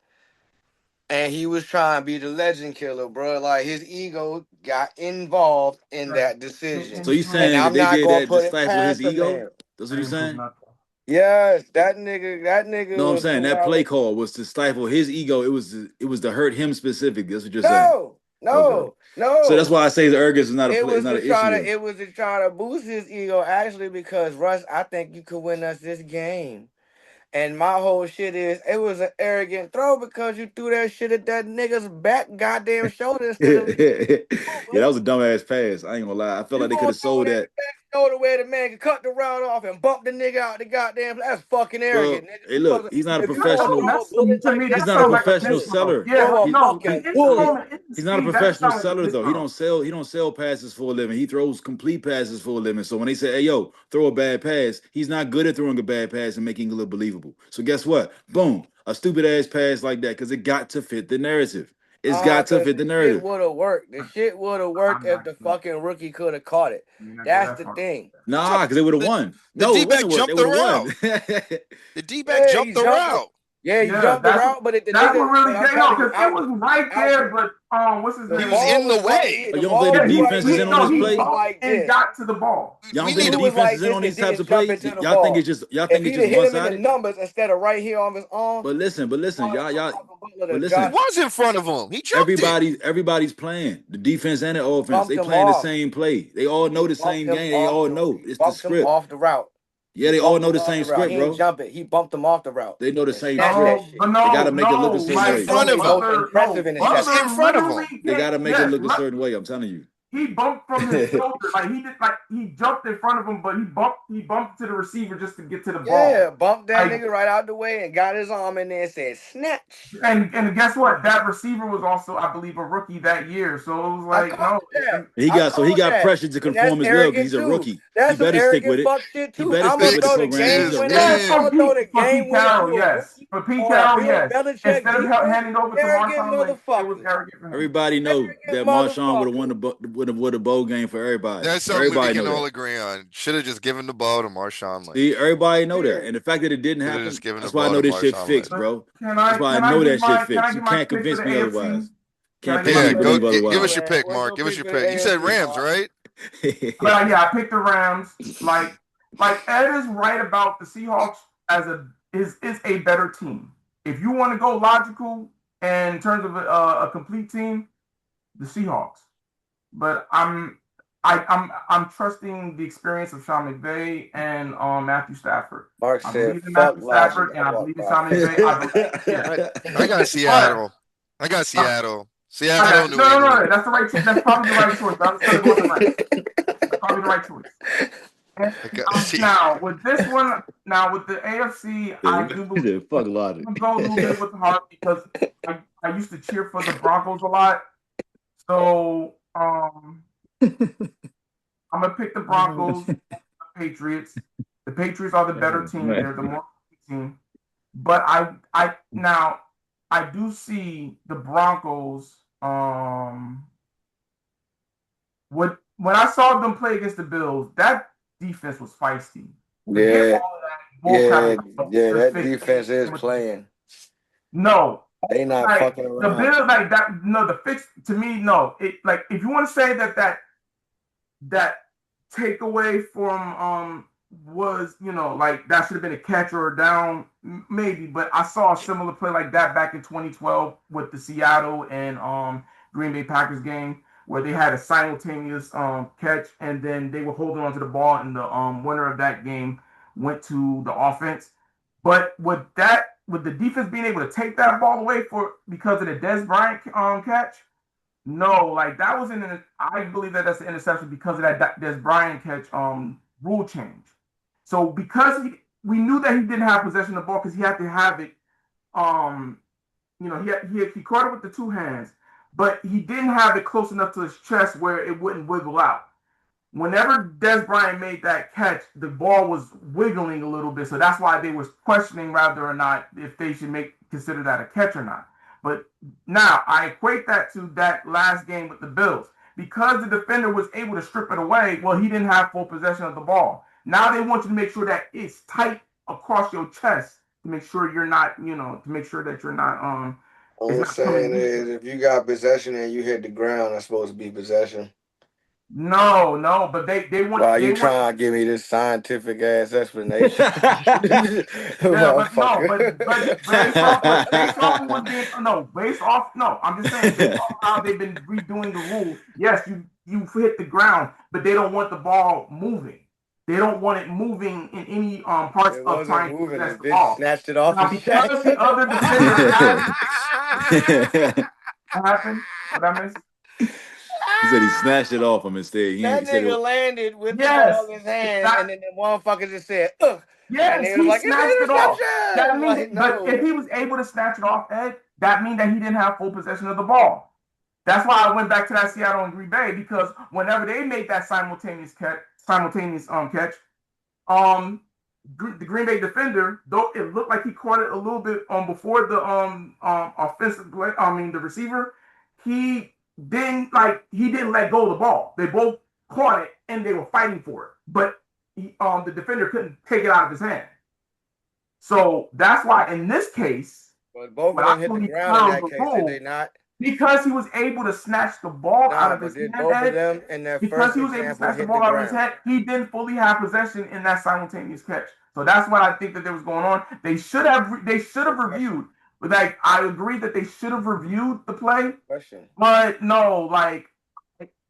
And he was trying to be the legend killer, bro. Like his ego got involved in Right. that decision. So you And saying that I'm they not did gonna that to put it stifle his past the ego? man. That's I what you're didn't prove saying? nothing. Yes, that No, nigga I'm was saying too that play out. call was to stifle his ego. It was to hurt him specifically. That's what you're saying. No, Okay. no, So that's no. why I say the arrogance is not a It play, it's was not to an try issue to there. it was to try to boost his ego actually because Russ, I think you could win us this game. And my whole shit is it was an arrogant throw because you threw that shit at that nigga's back goddamn shoulder instead of Yeah, that was a dumbass pass. I ain't gonna lie. I felt like you they could gonna have throw sold that that. back shoulder where the man can cut the route off and bump the nigga out the goddamn. That's fucking Well, arrogant, nigga. hey, look, he's not a If you gonna No, professional. throw a that's bullet to like me. that, He's That not a sounds like a professional diss mode. seller. Yeah, throw a no, fucking in the bullet. moment, in the He's not a speed, that professional sounds like a seller diss though. He mode. don't sell. He don't sell passes for a living. He throws complete passes for a living. So when they say, "Hey, yo, throw a bad pass," he's not good at throwing a bad pass and making it look believable. So guess what? Boom, a stupid ass pass like that because it got to fit the narrative. It's got to Cause fit the the shit narrative. would have worked. The shit would have worked I'm if not the gonna, fucking rookie could have caught it. I'm not go That's that the far. thing. Nah, because they would have The, won. the No, D it back wouldn't work. They jumped the would have route. won. The D back Yeah, jumped the route. he Yeah, jumped the route, but the that's nigga, what really but I'm they know telling you, because it was right there. Alpha, But what's his the He name? was ball in the was right way. here. Oh, The you don't think ball the Yeah, was right defense is here, in on and this he he play? was bumped like and this. got to the ball. Y'all We don't think He need the to. was defense like is in this on and these types didn't of jump plays? into the Y'all think it's ball. just y'all If think it's he'd have just hit one him in the sided? numbers instead of right here on his arm, But listen, y'all, Malcolm Butler but to He Josh listen. was in front of him. He jumped it. Everybody's playing the defense and the offense. bumped They him playing the off. same play. They all know He the bumped same him game. They off all the know he it's the bumped him script. off the route. Yeah, He they all bumped know him the off same the route. script, He ain't bro. jump it. He bumped him off the route They know the and same snatched that script. No, shit. but They got to no, make it look a no, He was certain in like way. That front was of the him. most Butler, impressive no, He was interception. in Butler front of him. literally They got can't. to make it Yes, look a certain way. I'm telling you. he bumped from his shoulder, like he did, like he jumped in front of him, but he bumped to the receiver just to get to the Yeah, ball. bumped that Like, nigga right out the way and got his arm in there and said, snatch. and guess what? That receiver was also, I believe, a rookie that year. So it was I like, called no, that. He I got so he called got that. pressure to And that's conform as well because he's arrogant a too. rookie. He That's some better stick with arrogant it. fuck shit He too. better I'm stick gonna with the Sticks, throw the program. it He's game a is winner. yeah, rookie. I'm him. gonna throw the For game Pete winner to Carroll, a yes. rookie For Pete on a Carroll, Bill yes. Belichick Instead of defense. handing over to Arrogant Marshawn Lynch, it was motherfucker. arrogant for him. Everybody know Arrogant that Marshawn would have motherfucker. won the bowl game for everybody. That's something we Everybody can know all that. agree on. Should have just given the ball to Marshawn See, Lynch. everybody know that. Yeah. And the fact that it didn't Should have just happen, given the that's why I ball know to this shit Marshawn fixed, Lynch. But bro. can That's I why I can I know give that shit my can I fixed. You give my can't pick for convince the me AFC? otherwise. Can I Can't give convince my me Yeah, to pick? go. believe Give us otherwise. your Man, pick, what's Mark. your Give us pick your for the pick. You said AFC, Rams, Mark? right? But yeah, I picked the Rams. Like Ed is right about the Seahawks as is a better team. If you want to go logical and in terms of a complete team, the Seahawks. But I'm trusting the experience of Sean McVay and Matthew Stafford. Mark I said, believe in fuck Matthew logic. Stafford I and I walked believe in by Sean faith. McVay. I believe, yeah. I got But Seattle. I got uh, Seattle. I Seattle, got New no. England. That's the right. That's probably the right choice. But I'm still going the Rams. Probably the right choice. And See, now with this one, now with the AFC, I do He believe said, fuck logic. I'm gonna go a little bit with the heart because I used to cheer for the Broncos a lot. So I'm gonna pick the Broncos, the Patriots. The Patriots are the better team. They're the more team. But I do see the Broncos. When I saw them play against the Bills, that defense was feisty. Forget Yeah, all of that yeah, bullcrap about yeah. their That fake. defense is playing. No, They not like fucking the around. Bills, like that. No, the fix to me, no. It like if you want to say that takeaway from was like that should have been a catch or a down maybe, but I saw a similar play like that back in 2012 with the Seattle and Green Bay Packers game where they had a simultaneous catch and then they were holding onto the ball and the winner of that game went to the offense. But with the defense being able to take that ball away for because of the Des Bryant catch, no, like that was I believe that that's an interception because of that Des Bryant catch rule change. So because we knew that he didn't have possession of the ball because he had to have it. Um, he caught it with the two hands, but he didn't have it close enough to his chest where it wouldn't wiggle out. Whenever Des Bryant made that catch, the ball was wiggling a little bit, so that's why they was questioning whether or not if they should consider that a catch or not. But now I equate that to that last game with the Bills because the defender was able to strip it away. Well, he didn't have full possession of the ball. Now they want you to make sure that it's tight across your chest to make sure you're not, to make sure that you're not All it's I'm not coming saying loose. is, if you got possession and you hit the ground, that's supposed to be possession. No, but Why they you want trying to give me this scientific ass explanation, yeah, but no, but based off of what's being no, based off no, I'm just saying based off how they've been redoing the rule. Yes, you hit the ground, but they don't want the ball moving. They don't want it moving in any parts It of wasn't trying to moving. The possess the bitch ball. snatched it off Now his chest. because the other defender had what happened? What I missed? He said he snatched it off him instead. That He said nigga it. landed with the ball Yes, in his hand, that and then the motherfucker just said, ugh. And yes, they was he like, it's snatched it an off. That interception. means, Like, but if no. he was able to snatch it off, Ed, that means that he didn't have full possession of the ball. That's why I went back to that Seattle and Green Bay because whenever they made that simultaneous catch, um, the Green Bay defender, though it looked like he caught it a little bit before the offensive, the receiver, he he didn't let go of the ball. They both caught it and they were fighting for it, but the defender couldn't take it out of his hand. So that's why in this case, But both what of I them hit the believe ground in found that the case, did they rule not? because he was able to snatch the ball out Nah, of but his did hand, both of Ed, them in that because first he was able to example snatch the hit the ball out of his ground? head, he didn't fully have possession in that simultaneous catch. So that's what I think that there was going on. They should have reviewed. But like I agree that they should have reviewed the play, Question. but no, like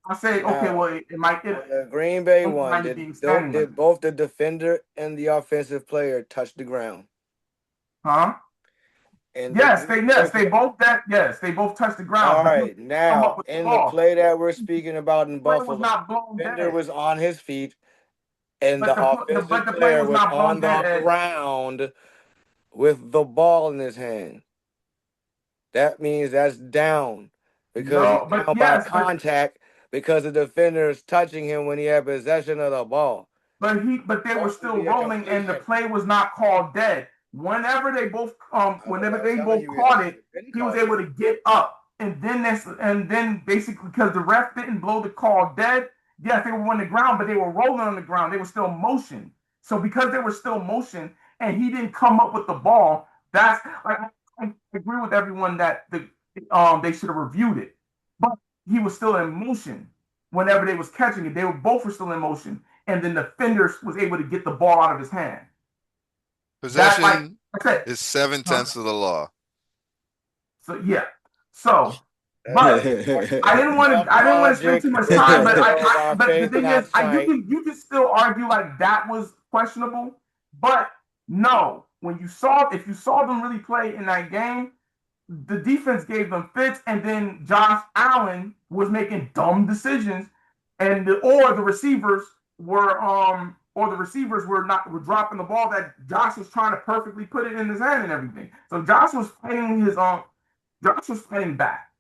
I say, okay, Now, well it might on the Green Bay don't one, mind it being standing like did that. both the defender and the offensive player touch the ground? Huh? And the Yes, Green Bay they both touched the ground, All but they right, come up now with the in the ball. play that we're speaking about in The play was Buffalo, not blown the defender dead. was on his feet and But the but offensive the play player was was not blown on dead, the Ed. ground with the ball in his hand. That means that's down because he's No, but down by yes, contact because the defender is touching him when he had possession of the ball. but they were Supposed to still be a rolling, and the completion. play was not called dead. What Whenever I'm they telling both you is caught it should it, have been he was called able dead. to get up, and then basically because the ref didn't blow the call dead. Yes, they were on the ground, but they were rolling on the ground. They were still motion. So because they were still motion, and he didn't come up with the ball, that's like I agree with everyone that they should have reviewed it, but he was still in motion whenever they was catching it. They were both were still in motion, and then the fender was able to get the ball out of his hand. That like possession I said, is seven huh? tenths of the law. So yeah. So, That's but I unfortunate. didn't want Enough to. I didn't want to spend logic too much is time, to but build our but the faith, thing is, not I sight. you can still argue like that was questionable. But no, when you saw if you saw them really play in that game, the defense gave them fits, and then Josh Allen was making dumb decisions or the receivers were dropping the ball that Josh was trying to perfectly put it in his hand and everything. So Josh was playing back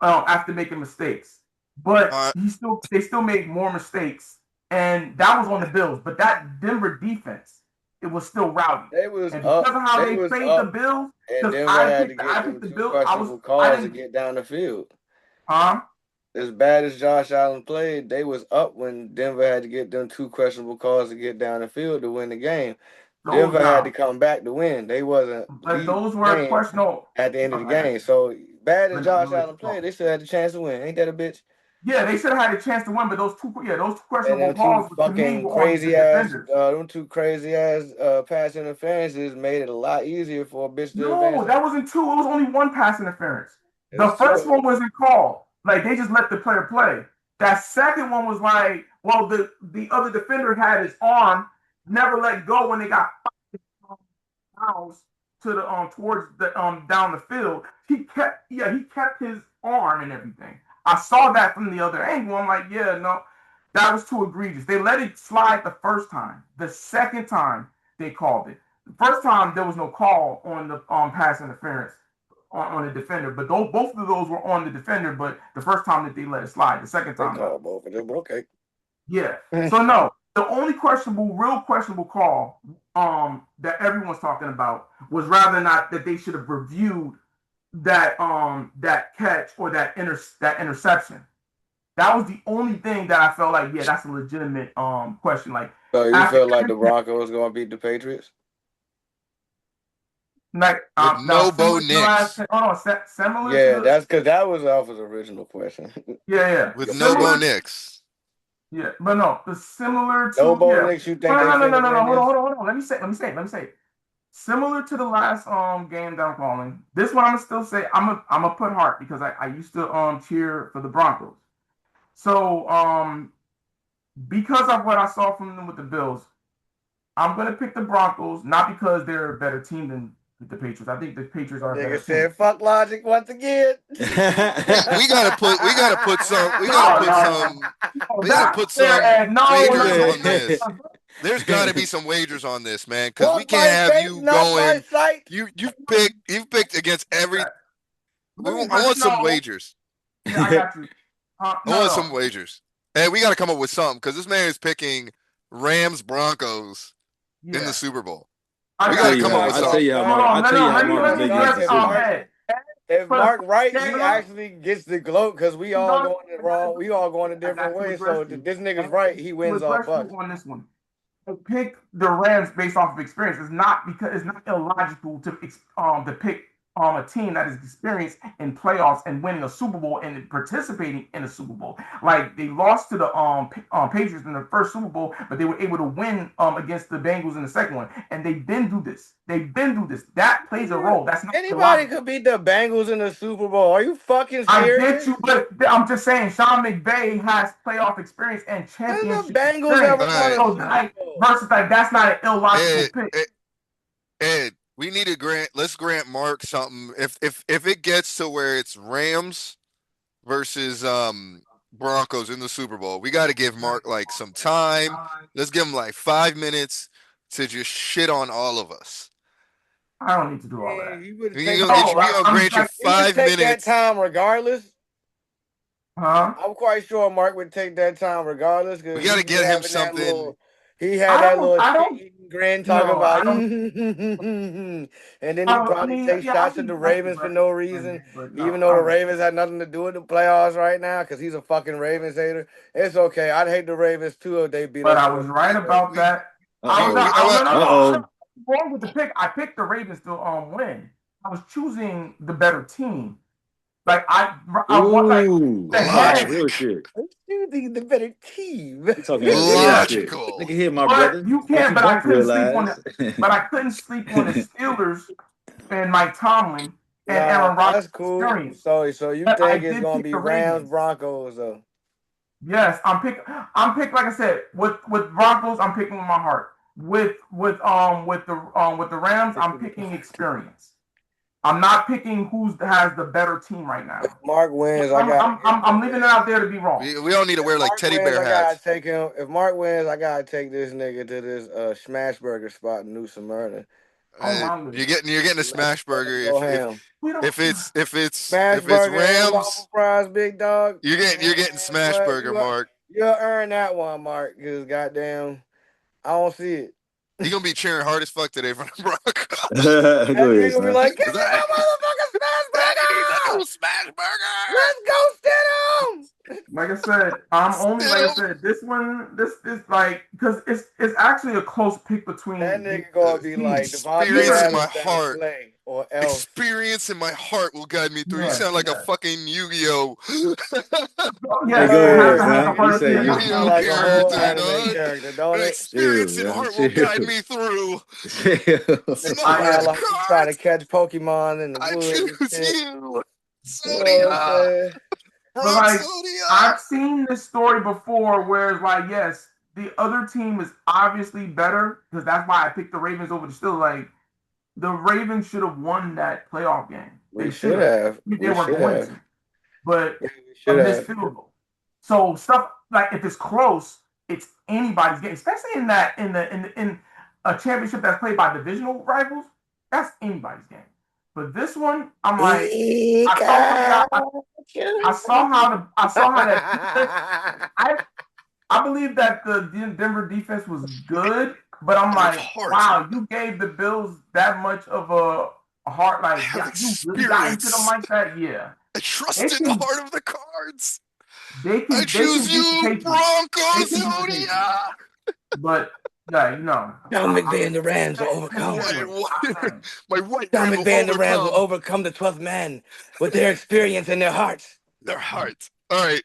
after making mistakes, but Uh, they still made more mistakes, and that was on the Bills. But that Denver defense, it was still rowdy, They was and up. because of how They they was played the up, Bills, and because Denver had to I get them picked the two Bills, questionable I calls to didn't, get down the field. huh? As bad as Josh Allen played, they was up when Denver had to get them two questionable calls to get down the field to win the game. Those Denver had to now, come back to win. They wasn't but leading those the were game questionable. at the end of the I got game. So bad as you. Josh Allen played, they still had the chance to win. Ain't that a bitch? Yeah, they should have had a chance to win, but those two And questionable them two calls to me fucking were on the crazy ass, defenders. pass interferences made it a lot easier for a bitch to advance. No, that wasn't two. It was only one pass interference. It The was first two. one wasn't called. Like they just let the player play. That second one was like, well, the other defender had his arm, never let go when they got miles to the towards the down the field. He kept his arm and everything. I saw that from the other angle. I'm like, yeah, no, that was too egregious. They let it slide the first time. The second time they called it. The first time there was no call on the pass interference on the defender, but both of those were on the defender. But the first time that they let it slide, the second They time no. called both of them, but okay. Yeah. So no, the only real questionable call that everyone's talking about was rather not that they should have reviewed that catch or that interception. That was the only thing that I felt like, yeah, that's a legitimate question. Like So you after feel like the Broncos gonna beat the Patriots? like with now no Bo similar to the last Nix. similar to Yeah, the that's because that was Alpha's original question. yeah With no Bo similar Nix. yeah but no the similar No to Bo yeah Nix, you no think no they no no no finna no no win hold on this? let me say it. Similar to the last game that I'm calling, this one I'm gonna still say I'm gonna put heart because I used to cheer for the Broncos. So because of what I saw from them with the Bills, I'm gonna pick the Broncos, not because they're a better team than the Patriots. I think the Patriots That are a nigga better team. said, "Fuck logic once again." No, no, no, We gotta that's put fair, some Ed. No, no, wagers no, on no, this. no. There's got to be some wagers on this, man, because we Walk can't by have faith, you not by going. sight. You've picked against every. I But want some no, wagers. yeah, I got you. I want some wagers. Hey, we got to come up with something because this man is picking Rams Broncos in the Yeah, Super Bowl. I We got to got you. come up with Hold something. on, I ain't let gonna me front. address Ed. If For the Mark first right, game, he actually gets the gloat because we all no, going the wrong. We all going a I different got to way. address So you. this nigga's And right. He to wins all address you bucks. on this one, pick the Rams based off of experience. It's not illogical to pick a team that is experienced in playoffs and winning a Super Bowl and participating in a Super Bowl. Like they lost to the Patriots in the first Super Bowl, but they were able to win against the Bengals in the second one. And they've been through this. That plays a role. That's not Anybody illogical. could beat the Bengals in the Super Bowl. Are you fucking I get serious? you, but I'm just saying Sean McVay has playoff experience and When the championship Bengals experience. ever All won right, a So Super like Bowl? versus like that's not an illogical Ed, pick. Ed, Ed, we need to grant. Let's grant Mark something. If it gets to where it's Rams versus Broncos in the Super Bowl, we got to give Mark like some time. Let's give him like 5 minutes to just shit on all of us. I don't need to do all Man, that. he would We take gonna get that. you. We gonna I'm grant you like, He would five take that minutes. time regardless. huh? I'm quite sure Mark would take that time regardless We because got he to be get him having that something. little. He had that little I shit don't, eating grin talking no, about, I don't, and then he I probably mean, take yeah, I shots at think the that's Ravens for aggressive, no reason, but no, even though the Ravens had nothing to do with the playoffs right now because he's a fucking Ravens hater. It's okay. I'd hate the Ravens too if they beat but us I in the was Super right Bowl. about that. I was We not, Uh-oh. oh, I, no, no, no, no, Uh-oh. wrong with the pick. I picked the Ravens to win. I was choosing the better team. Like I want like Ooh. the He talking that head, real logic, shit. You think the better team? He talking that real shit. Look logical. at here, my but brother. you What can't. you But I don't couldn't sleep on realize. the. But I couldn't sleep on the Steelers and Mike Tomlin and Nah, Aaron Rodgers' that's cool. experience. So you But I think it's did gonna pick be the Rams Ravens. Broncos though? Yes, I'm pick like I said with Broncos. I'm picking with my heart. With the Rams, I'm picking experience. I'm not picking who has the better team right now. If Mark wins, I'm leaving it out there to be wrong. We don't need to wear like Mark teddy wins, bear I gotta hats. take him. If Mark wins, I gotta take this nigga to this smash burger spot in New Smyrna. Oh my goodness. You're getting a smash burger Go ham. Smash if it's burger and Rams, waffle fries, big dog. you're getting smash What burger, Mark. you'll earn that one, Mark. Cause goddamn, I don't see it. You're gonna be cheering hard as fuck today for the Broncos. That Go nigga ahead, gonna be son. like, give me my motherfucking smash burger! Smash burger. Let's go, Stidham! Like I said, this one, this is like because it's actually a close pick between That nigga gonna be like experience Devontae in my Adams down heart. play or else. Experience in my heart will guide me through. You Yes, sound like a yes. fucking Yu-Gi-Oh. Yeah, Hey, go you have ahead, to have the son. You heart of say the you. Sound Yu-Gi-Oh like a whole character, anime dog. character, don't it? Experience Chill, in man. heart will Chill. guide me through. Chill. Sound like you trying to catch Pokemon in the I woods and choose shit. you. You know what I'm Sodia. saying? But like Sodia. I've seen this story before, where it's like, yes, the other team is obviously better because that's why I picked the Ravens over the Steelers. Like the Ravens should have won that playoff game. We should have. They weren't going to, but We a should missed have. field goal. So stuff like if it's close, it's anybody's game, especially in a championship that's played by divisional rivals. That's anybody's game. But this one, I'm like, I saw how that. I believe that the Denver defense was good, but I'm like, wow, you gave the Bills that much of a heart, like you really got into them like that, yeah. I trust in the heart of the cards. I choose you, Broncos, Sodia. But yeah, no. John McVay and the Rams will overcome. My white John man McVay and the Rams will overcome the 12th man with their experience and their hearts. Their hearts. All right.